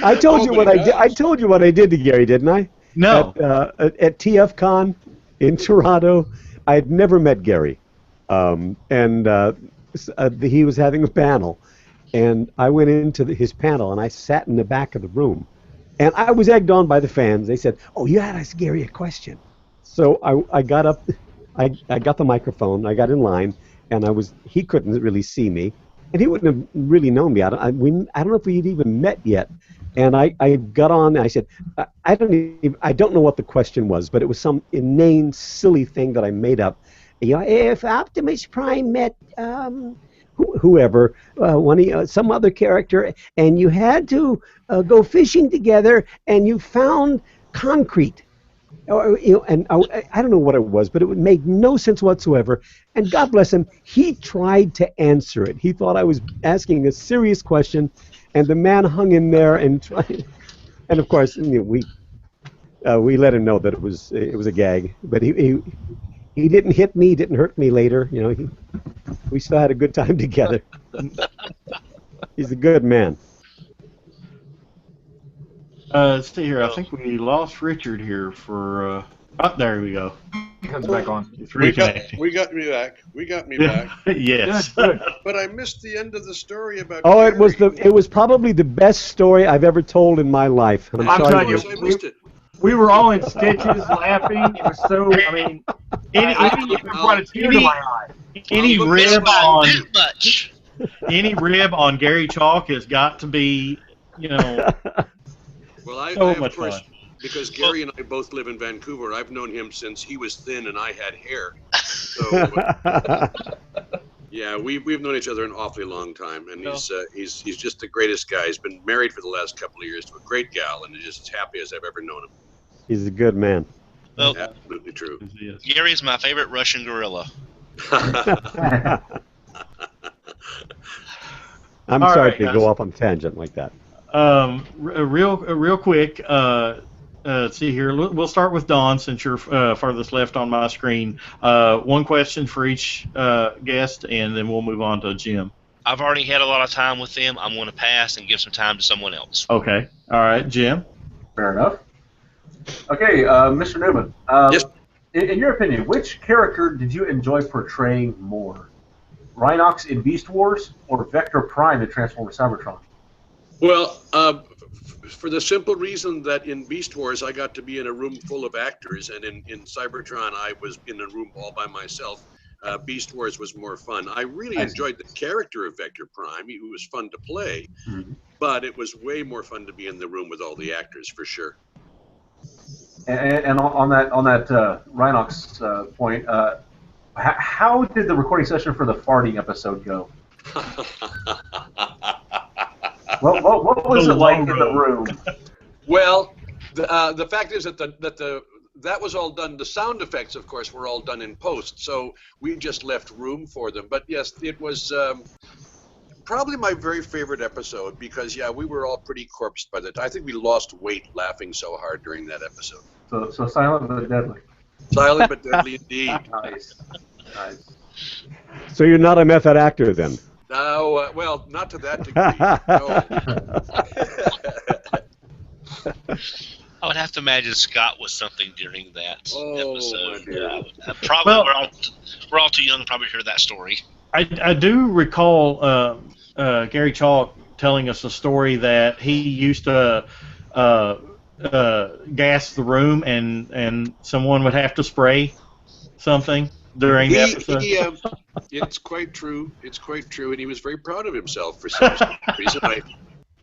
I told you what I did. I told you what I did to Gary, didn't I? No. At TFCon in Toronto, I had never met Gary, and he was having a panel, and I went into his panel and I sat in the back of the room, and I was egged on by the fans. They said, "Oh, you had to ask Gary a question." So I got up, I got the microphone, I got in line, and he couldn't really see me, and he wouldn't have really known me. I don't know if we'd even met yet. And I got on and I said, I don't know what the question was, but it was some inane, silly thing that I made up. If Optimus Prime met whoever, some other character, and you had to go fishing together, and you found concrete, and I don't know what it was, but it would make no sense whatsoever. And God bless him, he tried to answer it. He thought I was asking a serious question. And the man hung in there and tried, and of course we let him know that it was a gag. But he didn't hit me, didn't hurt me later. We still had a good time together. He's a good man. Let's see here. I think we lost Richard here for. There we go. He comes back on. We got me back. We got me back. Yes. But I missed the end of the story about. Oh, Gary. it was probably the best story I've ever told in my life. I'm telling you, I missed it. We were all in stitches, laughing. It was so. I even brought a tear to my eye. Any rib on Gary Chalk has got to be, Well, I So of much course, fun. because Gary and I both live in Vancouver, I've known him since he was thin and I had hair. So, yeah, we've known each other an awfully long time, and he's just the greatest guy. He's been married for the last couple of years to a great gal, and is just as happy as I've ever known him. He's a good man. Well, Absolutely true. Gary is my favorite Russian gorilla. I'm All sorry right, to guys. go off on a tangent like that. Real quick. Let's see here. We'll start with Don since you're farthest left on my screen. One question for each guest, and then we'll move on to Jim. I've already had a lot of time with them. I'm going to pass and give some time to someone else. Okay. All right, Jim. Fair enough. Okay, Mr. Newman. Yes. In your opinion, which character did you enjoy portraying more? Rhinox in Beast Wars or Vector Prime in Transformers Cybertron? Well, for the simple reason that in Beast Wars I got to be in a room full of actors, and in Cybertron I was in a room all by myself. Beast Wars was more fun. I really enjoyed the character of Vector Prime. It was fun to play, but it was way more fun to be in the room with all the actors, for sure. And on that Rhinox point, how did the recording session for the farting episode go? What was it like in the room? Well, the fact is that that was all done. The sound effects, of course, were all done in post, so we just left room for them. But yes, it was probably my very favorite episode because we were all pretty corpsed by the time. I think we lost weight laughing so hard during that episode. So silent but deadly. Silent but deadly indeed. Nice. So you're not a method actor then? No, well, not to that degree. No. I would have to imagine Scott was something during that episode. Dear. Probably we're all too young to probably hear that story. I do recall Gary Chalk telling us a story that he used to gas the room and someone would have to spray something during the episode. It's quite true. It's quite true, and he was very proud of himself for some reason. I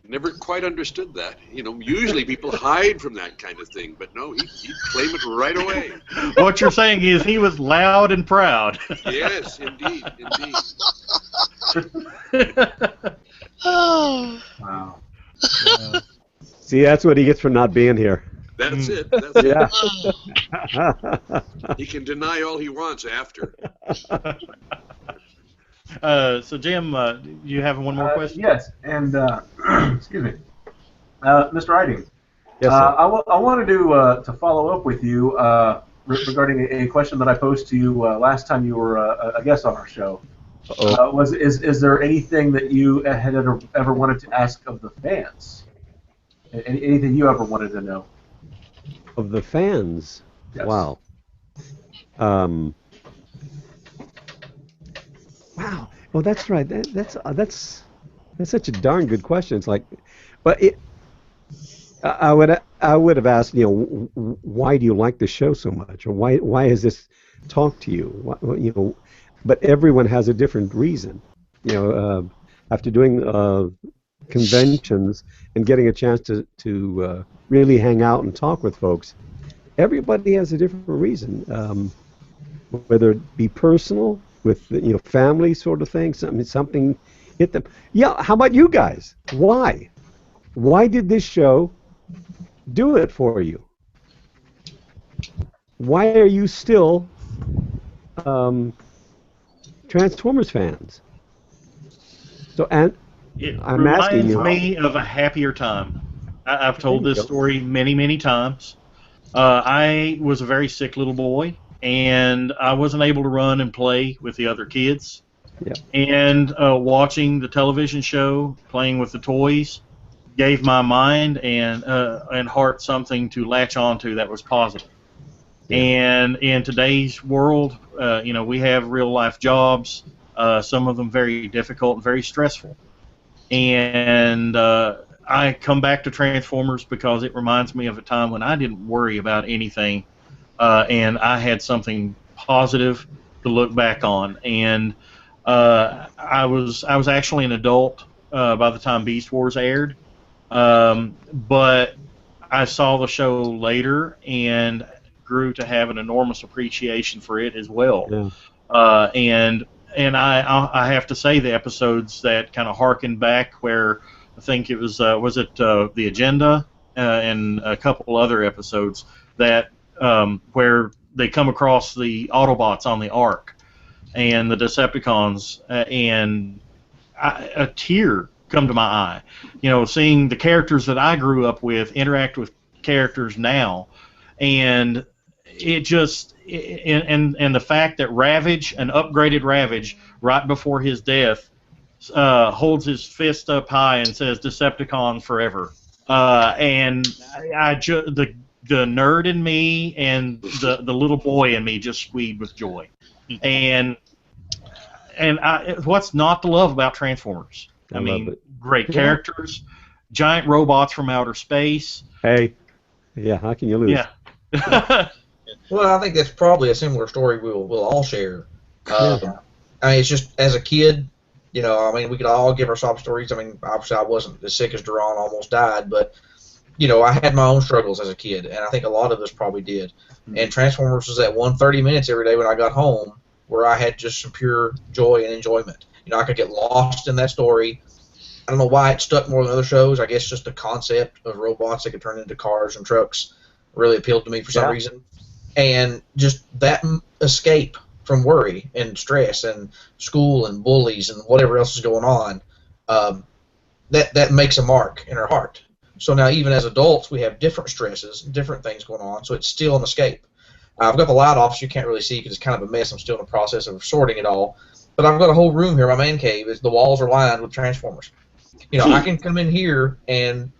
never quite understood that. Usually people hide from that kind of thing, but no, he'd claim it right away. What you're saying is he was loud and proud. Yes, indeed. Wow. See, that's what he gets for not being here. That's it. Yeah. He can deny all he wants after. So, Jim, do you have one more question? Yes, and excuse me, Mr. Eiding. Yes, sir. I wanted to follow up with you regarding a question that I posed to you last time you were a guest on our show. Is there anything that you had ever wanted to ask of the fans? Anything you ever wanted to know? Of the fans? Yes. Wow. Wow. Oh, that's right. That's such a darn good question. It's like, but I would have asked, why do you like the show so much, or why has this talked to you? But everyone has a different reason. After doing conventions and getting a chance to really hang out and talk with folks, everybody has a different reason. Whether it be personal, with family sort of thing, something hit them. Yeah, how about you guys? Why did this show do it for you? Why are you still Transformers fans? So, and It I'm asking reminds you. me of a happier time. I've told this story many, many times. I was a very sick little boy, and I wasn't able to run and play with the other kids. Yeah. And watching the television show, playing with the toys, gave my mind and heart something to latch onto that was positive. Yeah. And in today's world, we have real life jobs, some of them very difficult and very stressful. And I come back to Transformers because it reminds me of a time when I didn't worry about anything, and I had something positive to look back on. And I was actually an adult by the time Beast Wars aired, but I saw the show later and grew to have an enormous appreciation for it as well. Yeah. And I have to say the episodes that kind of harkened back where I think it was The Agenda and a couple other episodes that where they come across the Autobots on the Ark and the Decepticons and a tear come to my eye. You know, seeing the characters that I grew up with interact with characters now, and it just and the fact that Ravage, an upgraded Ravage, right before his death, holds his fist up high and says "Decepticon forever," and the nerd in me and the little boy in me just squealed with joy, and what's not to love about Transformers? I mean, great characters, giant robots from outer space. Hey, yeah, how can you lose? Yeah. Well, I think that's probably a similar story we'll all share. I mean, it's just as a kid, you know, I mean, we could all give our sob stories. I mean, obviously I wasn't as sick as Duran, almost died, but, you know, I had my own struggles as a kid, and I think a lot of us probably did. And Transformers was that 1:30 minutes every day when I got home where I had just some pure joy and enjoyment. You know, I could get lost in that story. I don't know why it stuck more than other shows. I guess just the concept of robots that could turn into cars and trucks really appealed to me for some reason. And just that escape from worry and stress and school and bullies and whatever else is going on, that makes a mark in our heart. So now even as adults, we have different stresses, different things going on, so it's still an escape. I've got the light off, so you can't really see because it's kind of a mess. I'm still in the process of sorting it all. But I've got a whole room here, my man cave. The walls are lined with Transformers. You know, I can come in here and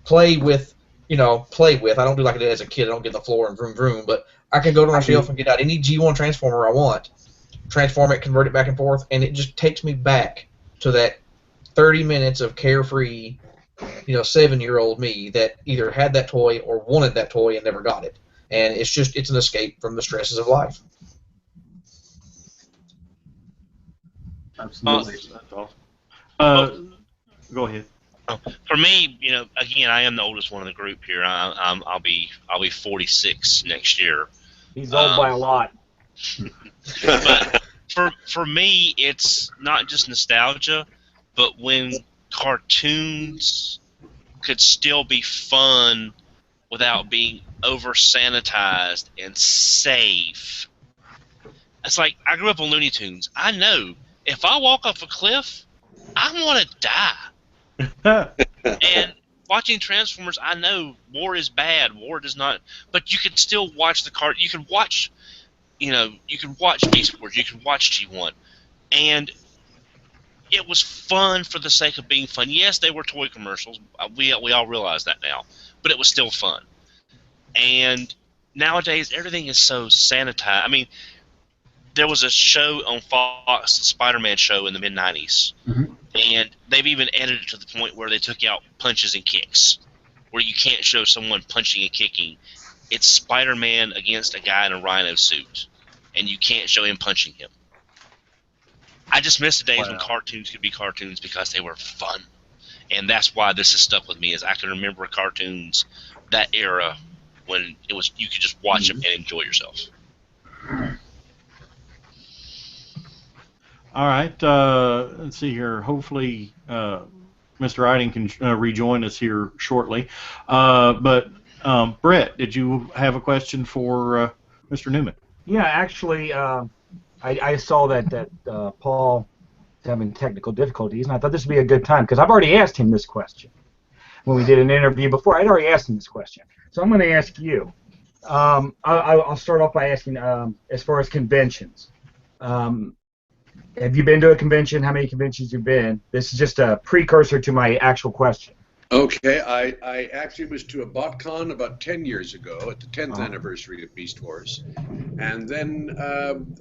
play with. I don't do like I did as a kid. I don't get on the floor and vroom vroom, but I can go to my shelf and get out any G1 Transformer I want, transform it, convert it back and forth, and it just takes me back to that 30 minutes of carefree, 7-year-old me that either had that toy or wanted that toy and never got it. And it's an escape from the stresses of life. Absolutely. That's awesome. Go ahead. For me, again, I am the oldest one in the group here. I'll be 46 next year. He's old by a lot. But for me, it's not just nostalgia, but when cartoons could still be fun without being over sanitized and safe. It's like I grew up on Looney Tunes. I know if I walk off a cliff, I want to die. And watching Transformers, I know war is bad. War does not. But you can still watch the cart. You can watch, you can watch Beast Wars. You can watch G1, and it was fun for the sake of being fun. Yes, they were toy commercials. We all realize that now, but it was still fun. And nowadays, everything is so sanitized. I mean, there was a show on Fox, the Spider-Man show in the mid-'90s, and they've even edited it to the point where they took out punches and kicks, where you can't show someone punching and kicking. It's Spider-Man against a guy in a rhino suit, and you can't show him punching him. I just miss the days when cartoons could be cartoons because they were fun, and that's why this has stuck with me. Is I can remember cartoons that era when it was you could just watch them and enjoy yourself. All right, let's see here. Hopefully, Mr. Riding can rejoin us here shortly. But Brett, did you have a question for Mr. Newman? Yeah, actually, I saw that Paul is having technical difficulties, and I thought this would be a good time because I've already asked him this question when we did an interview before. I'd already asked him this question, so I'm going to ask you. I'll start off by asking, as far as conventions. Have you been to a convention? How many conventions you've been? This is just a precursor to my actual question. Okay, I actually was to a BotCon about 10 years ago at the 10th anniversary of Beast Wars. And then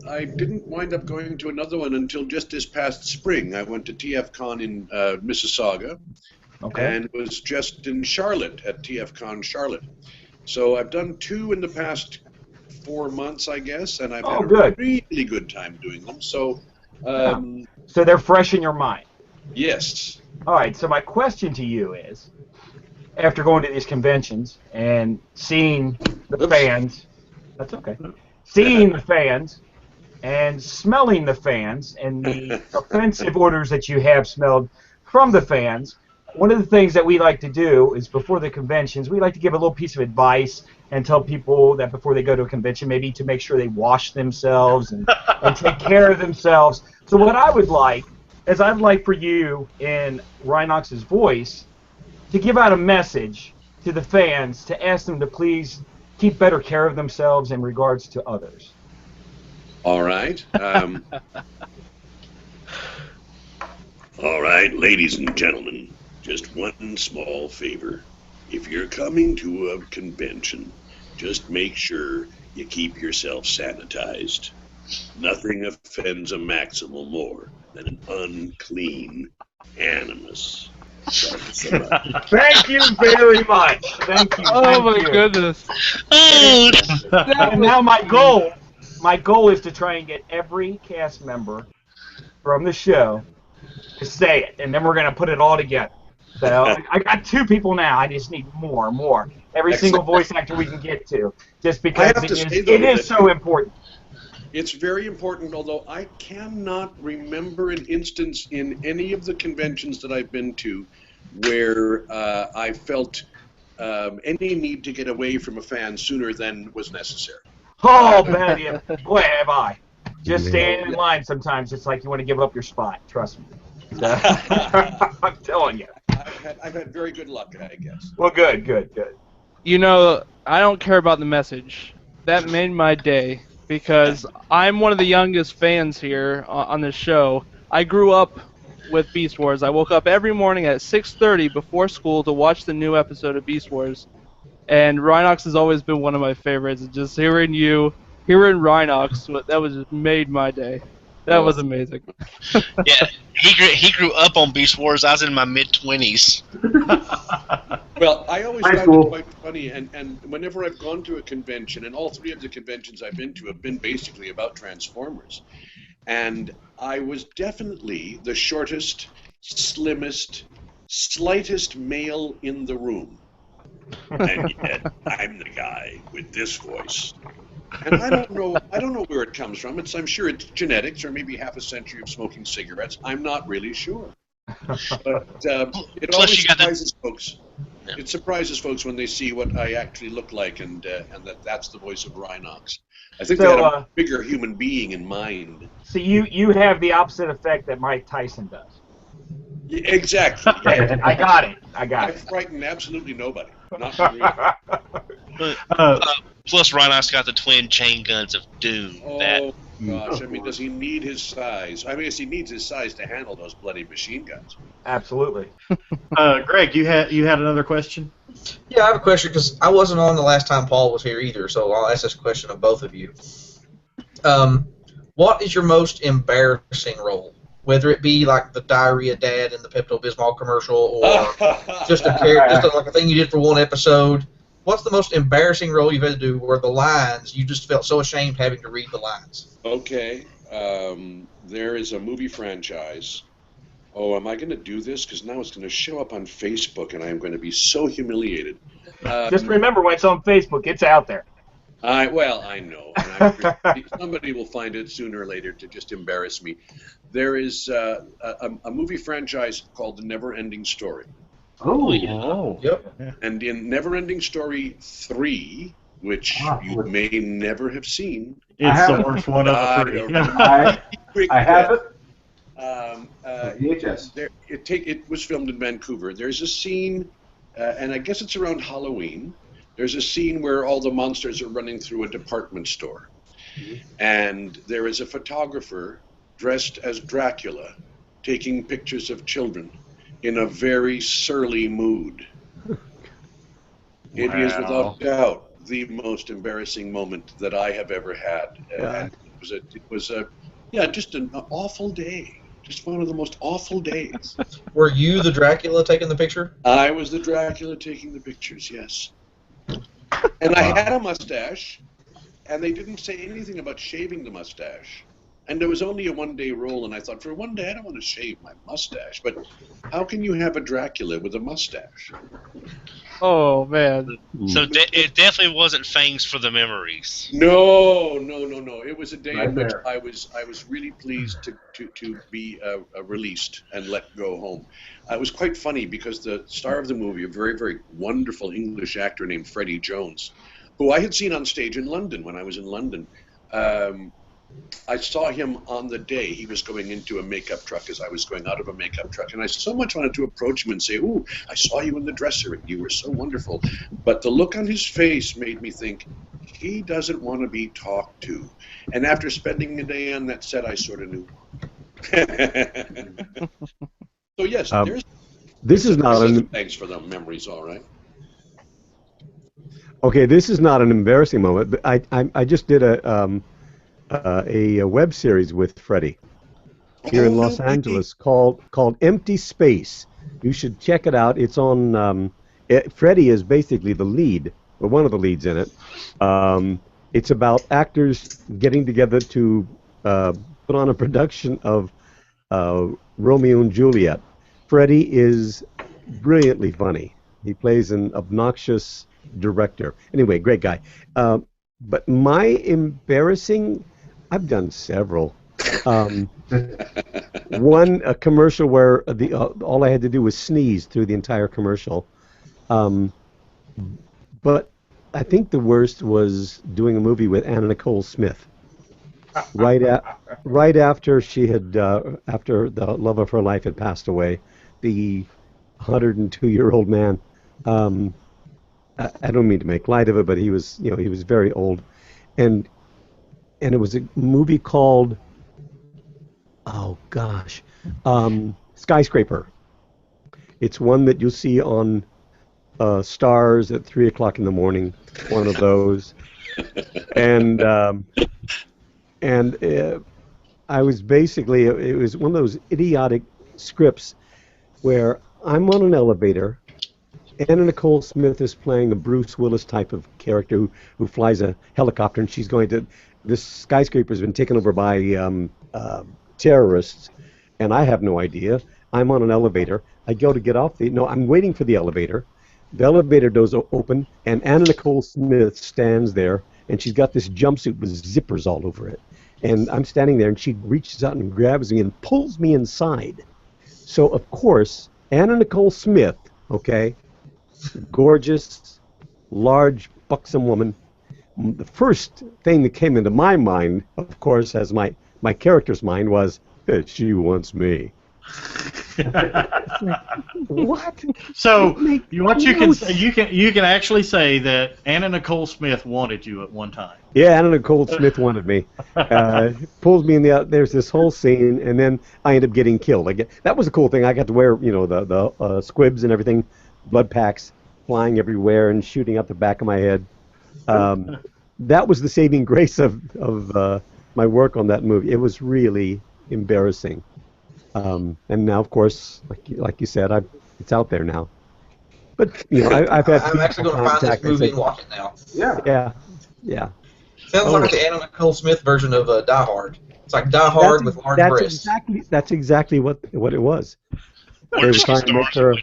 I didn't wind up going to another one until just this past spring. I went to TFCon in Mississauga and was just in Charlotte at TFCon Charlotte. So I've done 2 in the past 4 months, I guess, and I've had a really good time doing them. So so they're fresh in your mind? Yes. All right, so my question to you is, after going to these conventions and seeing the fans. That's okay. Seeing the fans and smelling the fans and the offensive orders that you have smelled from the fans. One of the things that we like to do is before the conventions, we like to give a little piece of advice and tell people that before they go to a convention, maybe to make sure they wash themselves and take care of themselves. So what I would like is I'd like for you in Rhinox's voice to give out a message to the fans to ask them to please keep better care of themselves in regards to others. All right. All right, ladies and gentlemen, just one small favor. If you're coming to a convention, just make sure you keep yourself sanitized. Nothing offends a Maximal more than an unclean animus. Thank you so much. Thank you very much. Thank you. Oh thank my you. goodness. And now my goal is to try and get every cast member from the show to say it, and then we're going to put it all together. So I got 2 people now. I just need more. Every single voice actor we can get to, just because it is so important. It's very important, although I cannot remember an instance in any of the conventions that I've been to where I felt any need to get away from a fan sooner than was necessary. Oh, Betty, boy, have I. Just standing in line sometimes, it's like you want to give up your spot. Trust me. I'm telling you. I've had very good luck, I guess. Well, good. You know, I don't care about the message. That made my day because I'm one of the youngest fans here on this show. I grew up with Beast Wars. I woke up every morning at 6:30 before school to watch the new episode of Beast Wars. And Rhinox has always been one of my favorites. Just hearing Rhinox, that was just made my day. That was amazing. Yeah, he grew up on Beast Wars. I was in my mid-20s. Well, I always found it quite funny, and whenever I've gone to a convention, and all 3 of the conventions I've been to have been basically about Transformers, and I was definitely the shortest, slimmest, slightest male in the room. And yet, I'm the guy with this voice. And I don't know where it comes from. I'm sure it's genetics or maybe half a century of smoking cigarettes. I'm not really sure. But it always surprises folks. Yeah. It surprises folks when they see what I actually look like and that's the voice of Rhinox. I think they had a bigger human being in mind. So you have the opposite effect that Mike Tyson does. Yeah, exactly. Yeah, I got it. I frighten absolutely nobody. Not really. Plus, Rhinox got the twin chain guns of Doom. Oh, gosh. I mean, does he need his size? I mean, he needs his size to handle those bloody machine guns. Absolutely. Greg, you had another question? Yeah, I have a question because I wasn't on the last time Paul was here either, so I'll ask this question of both of you. What is your most embarrassing role? Whether it be like the diarrhea dad in the Pepto-Bismol commercial, or just like a thing you did for one episode. What's the most embarrassing role you've had to do where the lines, you just felt so ashamed having to read the lines? Okay. There is a movie franchise. Oh, am I going to do this? Because now it's going to show up on Facebook, and I'm going to be so humiliated. Just remember, when it's on Facebook, it's out there. I know. And somebody will find it sooner or later to just embarrass me. There is a movie franchise called The Never-Ending Story. Oh, yeah. Yep. And in Never-Ending Story 3, which you may never have seen. It's the worst one of the 3. I have it. VHS. It was filmed in Vancouver. There's a scene, and I guess it's around Halloween. There's a scene where all the monsters are running through a department store. And there is a photographer dressed as Dracula taking pictures of children in a very surly mood. It is without doubt the most embarrassing moment that I have ever had. And it was just an awful day. Just one of the most awful days. Were you the Dracula taking the picture? I was the Dracula taking the pictures, yes. And I had a mustache, and they didn't say anything about shaving the mustache. And there was only a one-day role, and I thought, for one day, I don't want to shave my mustache. But how can you have a Dracula with a mustache? Oh man. So it definitely wasn't fangs for the memories. No. It was a day Right in which there. I was really pleased to be released and let go home. It was quite funny because the star of the movie, a very, very wonderful English actor named Freddie Jones, who I had seen on stage in London when I was in London. I saw him on the day he was going into a makeup truck as I was going out of a makeup truck. And I so much wanted to approach him and say, "Ooh, I saw you in the dresser and you were so wonderful." But the look on his face made me think, he doesn't want to be talked to. And after spending a day on that set, I sort of knew. So, yes, This is not an thanks for the memories, all right. okay. This is not an embarrassing moment. But I just did a web series with Freddie here in Los Angeles called Empty Space. You should check it out. It's on. Freddie is basically the lead, or one of the leads in it. It's about actors getting together to put on a production of Romeo and Juliet. Freddie is brilliantly funny. He plays an obnoxious director. Anyway, great guy. But my embarrassing, I've done several. One, a commercial where all I had to do was sneeze through the entire commercial. But I think the worst was doing a movie with Anna Nicole Smith. Right after she had, after the love of her life had passed away, the 102-year-old man. I don't mean to make light of it, but he was very old, and it was a movie called, oh gosh, Skyscraper. It's one that you'll see on Stars at 3 o'clock in the morning. One of those, and I was basically, it was one of those idiotic scripts where I'm on an elevator. Anna Nicole Smith is playing a Bruce Willis type of character who flies a helicopter, and she's going to. This skyscraper has been taken over by terrorists, and I have no idea. I'm on an elevator. I go to get off I'm waiting for the elevator. The elevator doors open, and Anna Nicole Smith stands there, and she's got this jumpsuit with zippers all over it. And I'm standing there, and she reaches out and grabs me and pulls me inside. So, of course, Anna Nicole Smith, okay, gorgeous, large, buxom woman. The first thing that came into my mind, of course, as my character's mind, was, hey, she wants me. What? So you can actually say that Anna Nicole Smith wanted you at one time. Yeah, Anna Nicole Smith wanted me. Pulls me in the. There's this whole scene, and then I end up getting killed. That was a cool thing. I got to wear, the squibs and everything, blood packs flying everywhere and shooting out the back of my head. That was the saving grace of my work on that movie. It was really embarrassing. And now, of course, like you said, it's out there now. But I've had. I'm actually going to find this movie and watch it now. Yeah. Sounds like the Anna Nicole Smith version of Die Hard. It's like Die Hard with large breasts. That's exactly what it was. They were trying to make her.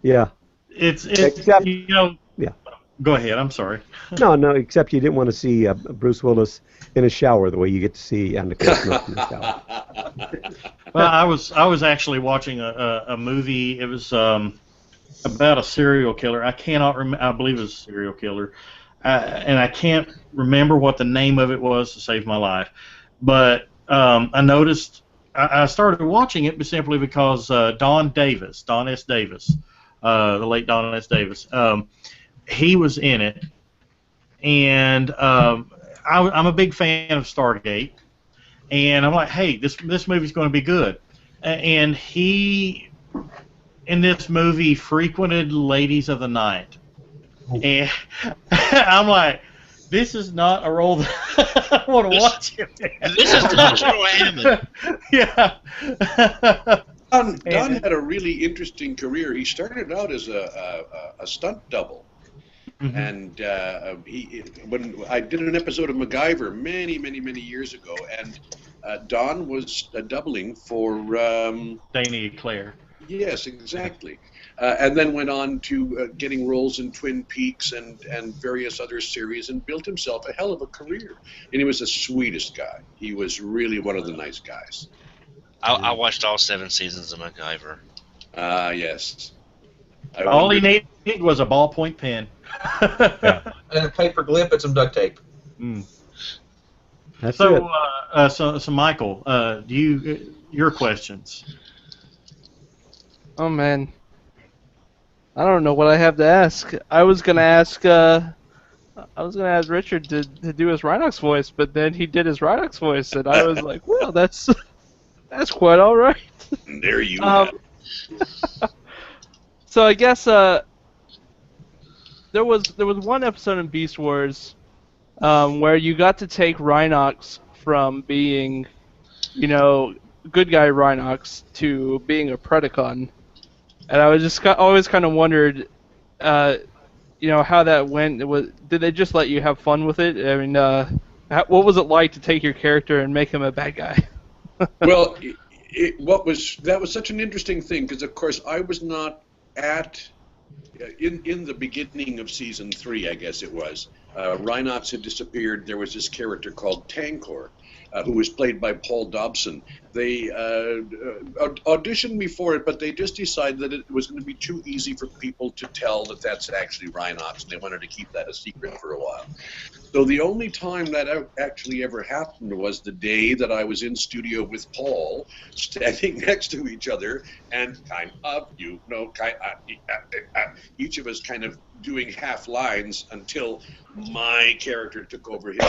Yeah. It's except, Yeah. Go ahead. I'm sorry. No. Except you didn't want to see Bruce Willis in a shower the way you get to see Anna Nicole Smith in the shower. Well, I was actually watching a movie. It was about a serial killer. I cannot remember. I believe it was a serial killer, and I can't remember what the name of it was to save my life. But I noticed. I started watching it simply because Don S. Davis, the late Don S. Davis, he was in it, and I'm a big fan of Stargate, and I'm like, hey, this movie's going to be good. And he, in this movie, frequented Ladies of the Night, and I'm like, this is not a role that I want to watch him in. This is not Joe Hammond. Yeah. Don had a really interesting career. He started out as a stunt double. And when I did an episode of MacGyver many years ago, and Don was doubling for Danny Claire. Yes, exactly. And then went on to getting roles in Twin Peaks and various other series, and built himself a hell of a career. And he was the sweetest guy. He was really one of the nice guys. I watched all 7 seasons of MacGyver. Yes. All he needed was a ballpoint pen. And a paper clip and some duct tape. That's it. So Michael, your questions? Oh man, I don't know what I have to ask. I was gonna ask Richard to do his Rhinox voice, but then he did his Rhinox voice, and I was like, well, that's quite all right. There you go. So I guess there was one episode in Beast Wars where you got to take Rhinox from being, good guy Rhinox to being a Predacon. And I was just always kind of wondered, how that went. Did they just let you have fun with it? I mean, what was it like to take your character and make him a bad guy? Well, that was such an interesting thing, because of course I was not in the beginning of season 3, I guess it was. Rhinox had disappeared. There was this character called Tankor, who was played by Paul Dobson. They auditioned me for it, but they just decided that it was going to be too easy for people to tell that that's actually Rhinox, and they wanted to keep that a secret for a while. So the only time that actually ever happened was the day that I was in studio with Paul, standing next to each other, and each of us kind of doing half lines until my character took over his.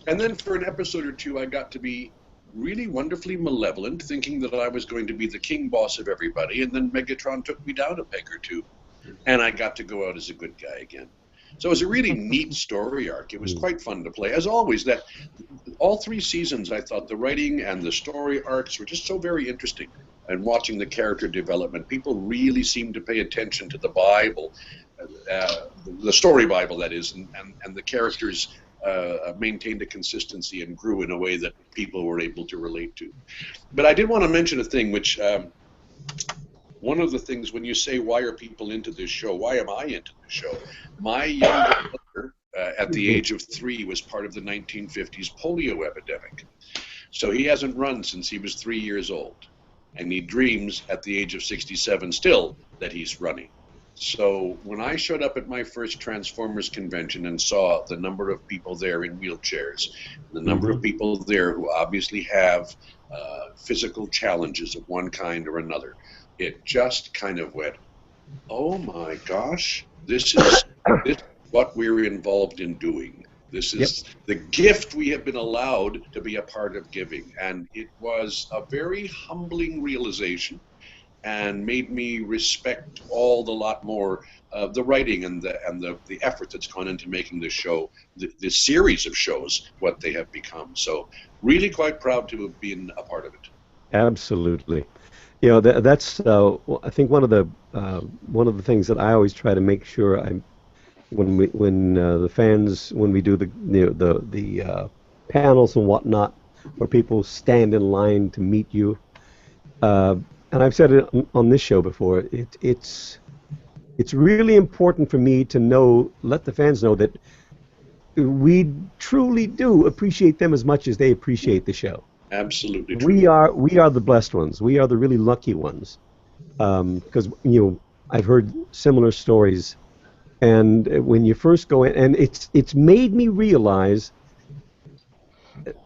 And then for an episode or two, I got to be really wonderfully malevolent, thinking that I was going to be the king boss of everybody, and then Megatron took me down a peg or two, and I got to go out as a good guy again. So it was a really neat story arc. It was quite fun to play. As always, that all 3 seasons, I thought the writing and the story arcs were just so very interesting. And watching the character development, people really seemed to pay attention to the Bible, the story Bible, that is, and the characters maintained a consistency and grew in a way that people were able to relate to. But I did want to mention a thing, which one of the things when you say, why are people into this show, why am I into the show? My younger brother, at the age of 3, was part of the 1950s polio epidemic. So he hasn't run since he was 3 years old. And he dreams at the age of 67 still that he's running. So when I showed up at my first Transformers convention and saw the number of people there in wheelchairs, the number of people there who obviously have physical challenges of one kind or another, it just kind of went, oh my gosh, this is what we're involved in doing. This is the gift we have been allowed to be a part of giving. And it was a very humbling realization, and made me respect all the lot more of the writing and the effort that's gone into making this show, the series of shows, what they have become. So really quite proud to have been a part of it. Absolutely. That's I think one of the things that I always try to make sure when the fans, when we do the panels and whatnot, where people stand in line to meet you. And I've said it on this show before, it's really important for me to let the fans know that we truly do appreciate them as much as they appreciate the show. Absolutely true. We are the blessed ones. We are the really lucky ones. Because I've heard similar stories, and when you first go in, and it's made me realize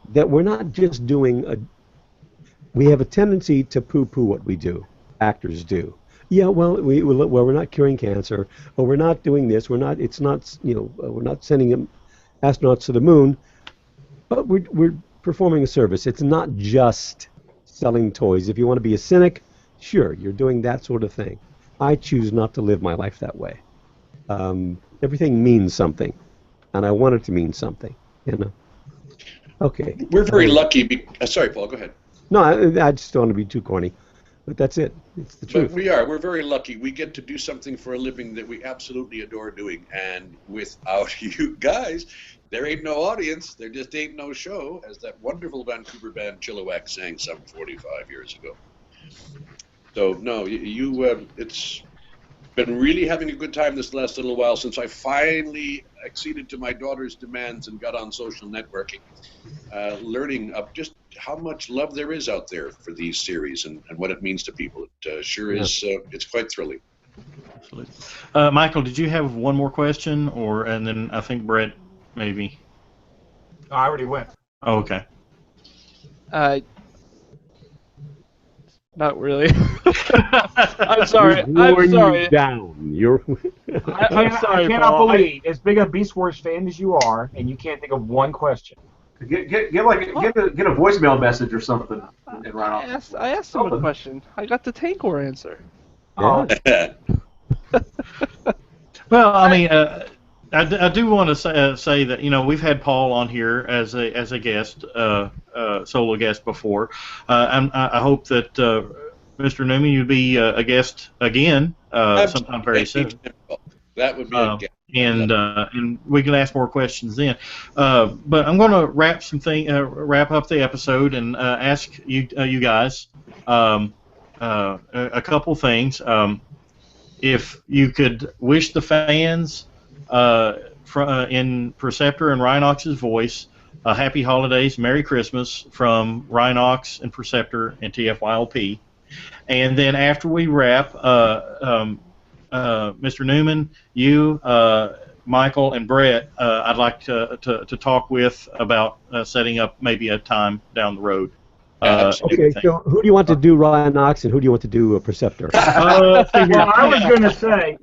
that we're not just doing we have a tendency to poo-poo what we do. Actors do. Yeah, well, we're not curing cancer, or we're not doing this. We're not sending astronauts to the moon, but we're performing a service. It's not just selling toys. If you want to be a cynic, sure, you're doing that sort of thing. I choose not to live my life that way. Everything means something, and I want it to mean something. Okay. We're very lucky. Sorry, Paul. Go ahead. No, I just don't want to be too corny. but that's it. It's the But truth. we're very lucky. We get to do something for a living that we absolutely adore doing. And without you guys, there ain't no audience. There just ain't no show, as that wonderful Vancouver band Chilliwack sang some 45 years ago. So, no, it's been really having a good time this last little while since I finally acceded to my daughter's demands and got on social networking, learning of just how much love there is out there for these series and what it means to people. It sure is. It's quite thrilling. Absolutely. Michael, did you have one more question, and then I think Brett maybe? No, I already went. Oh, okay. Not really. I'm sorry. We've I'm worn sorry. you down. You're. I'm sorry, I cannot Paul. believe, as big a Beast Wars fan as you are, and you can't think of one question. Get a voicemail message or something and write off. I asked him a question. I got the Tank War answer. Yeah. Well, I mean, I do want to say that we've had Paul on here as a guest, solo guest before. I hope that Mr. Newman you'd be a guest again sometime very soon. That would be a gift. And we can ask more questions then. But I'm going to wrap up the episode and ask you guys a couple things. If you could wish the fans in Perceptor and Rhinox's voice happy holidays, Merry Christmas from Rhinox and Perceptor and TFYLP. And then after we wrap, Mr. Newman, you, Michael, and Brett, I'd like to talk with about setting up maybe a time down the road. Okay, so who do you want to do Rhinox and who do you want to do Perceptor? Well, I was going to say,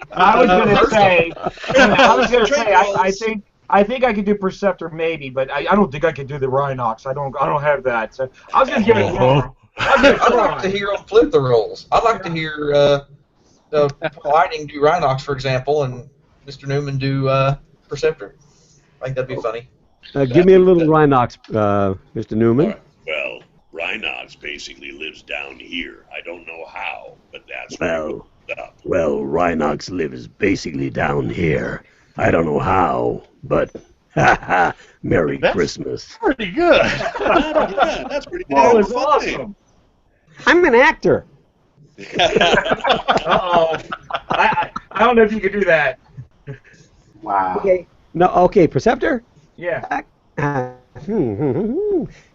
I think I could do Perceptor maybe, but I don't think I could do the Rhinox. I don't have that. So I was going to give it. I'd like to hear them flip the roles. I'd like to hear Lightning do Rhinox, for example, and Mr. Newman do Perceptor. I think that'd be funny. Give me a little Rhinox, Mr. Newman. Well, Rhinox basically lives down here. I don't know how, but that's Well, Rhinox lives basically down here. I don't know how, but Merry Christmas. Pretty good. That's pretty good. That was awesome. I'm an actor. Uh-oh. I don't know if you could do that. Wow. Okay, Perceptor? Yeah.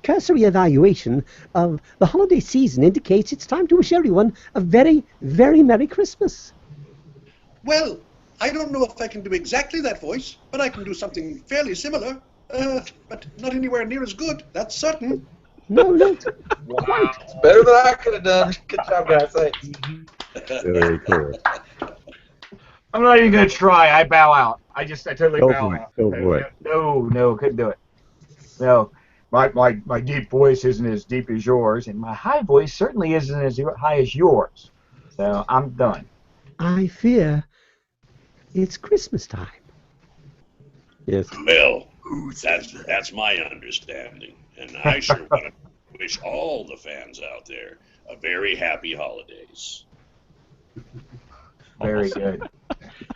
Cursory evaluation of the holiday season indicates it's time to wish everyone a very, very Merry Christmas. Well, I don't know if I can do exactly that voice, but I can do something fairly similar. But not anywhere near as good, that's certain. No. Wow. It's better than I could have done. Good job, guys. Thanks. Very cool. I'm not even going to try. I bow out. I totally Go bow for it. out. Go for it. No, couldn't do it. No, my deep voice isn't as deep as yours, and my high voice certainly isn't as high as yours. So I'm done. I fear it's Christmas time. Yes. Well, that's my understanding, and I sure want to wish all the fans out there a very happy holidays. Very good.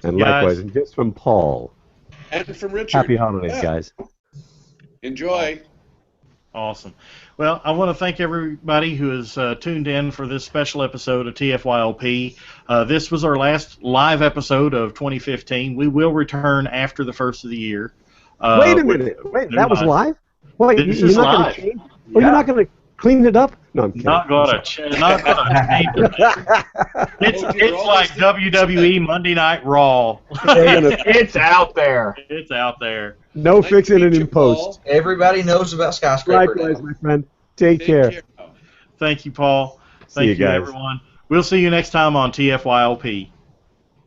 And likewise, and just from Paul. And from Richard. Happy holidays, guys. Enjoy. Awesome. Well, I want to thank everybody who has tuned in for this special episode of TFYLP. This was our last live episode of 2015. We will return after the first of the year. Wait a minute. Wait, that was live? Wait, This you're is not live. going to you're not going to clean it up? No, I'm kidding. Not gonna change it. It's like WWE Monday Night Raw. It's out there. It's out there. No fixing it in post. Everybody knows about Skyscraper Likewise, now. my friend. Take care. Thank you, Paul. See you Thank you, guys. everyone. We'll see you next time on TFYLP.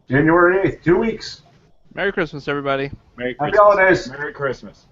January 8th, 2 weeks. Merry Christmas, everybody. Merry Happy Christmas. holidays. Merry Christmas.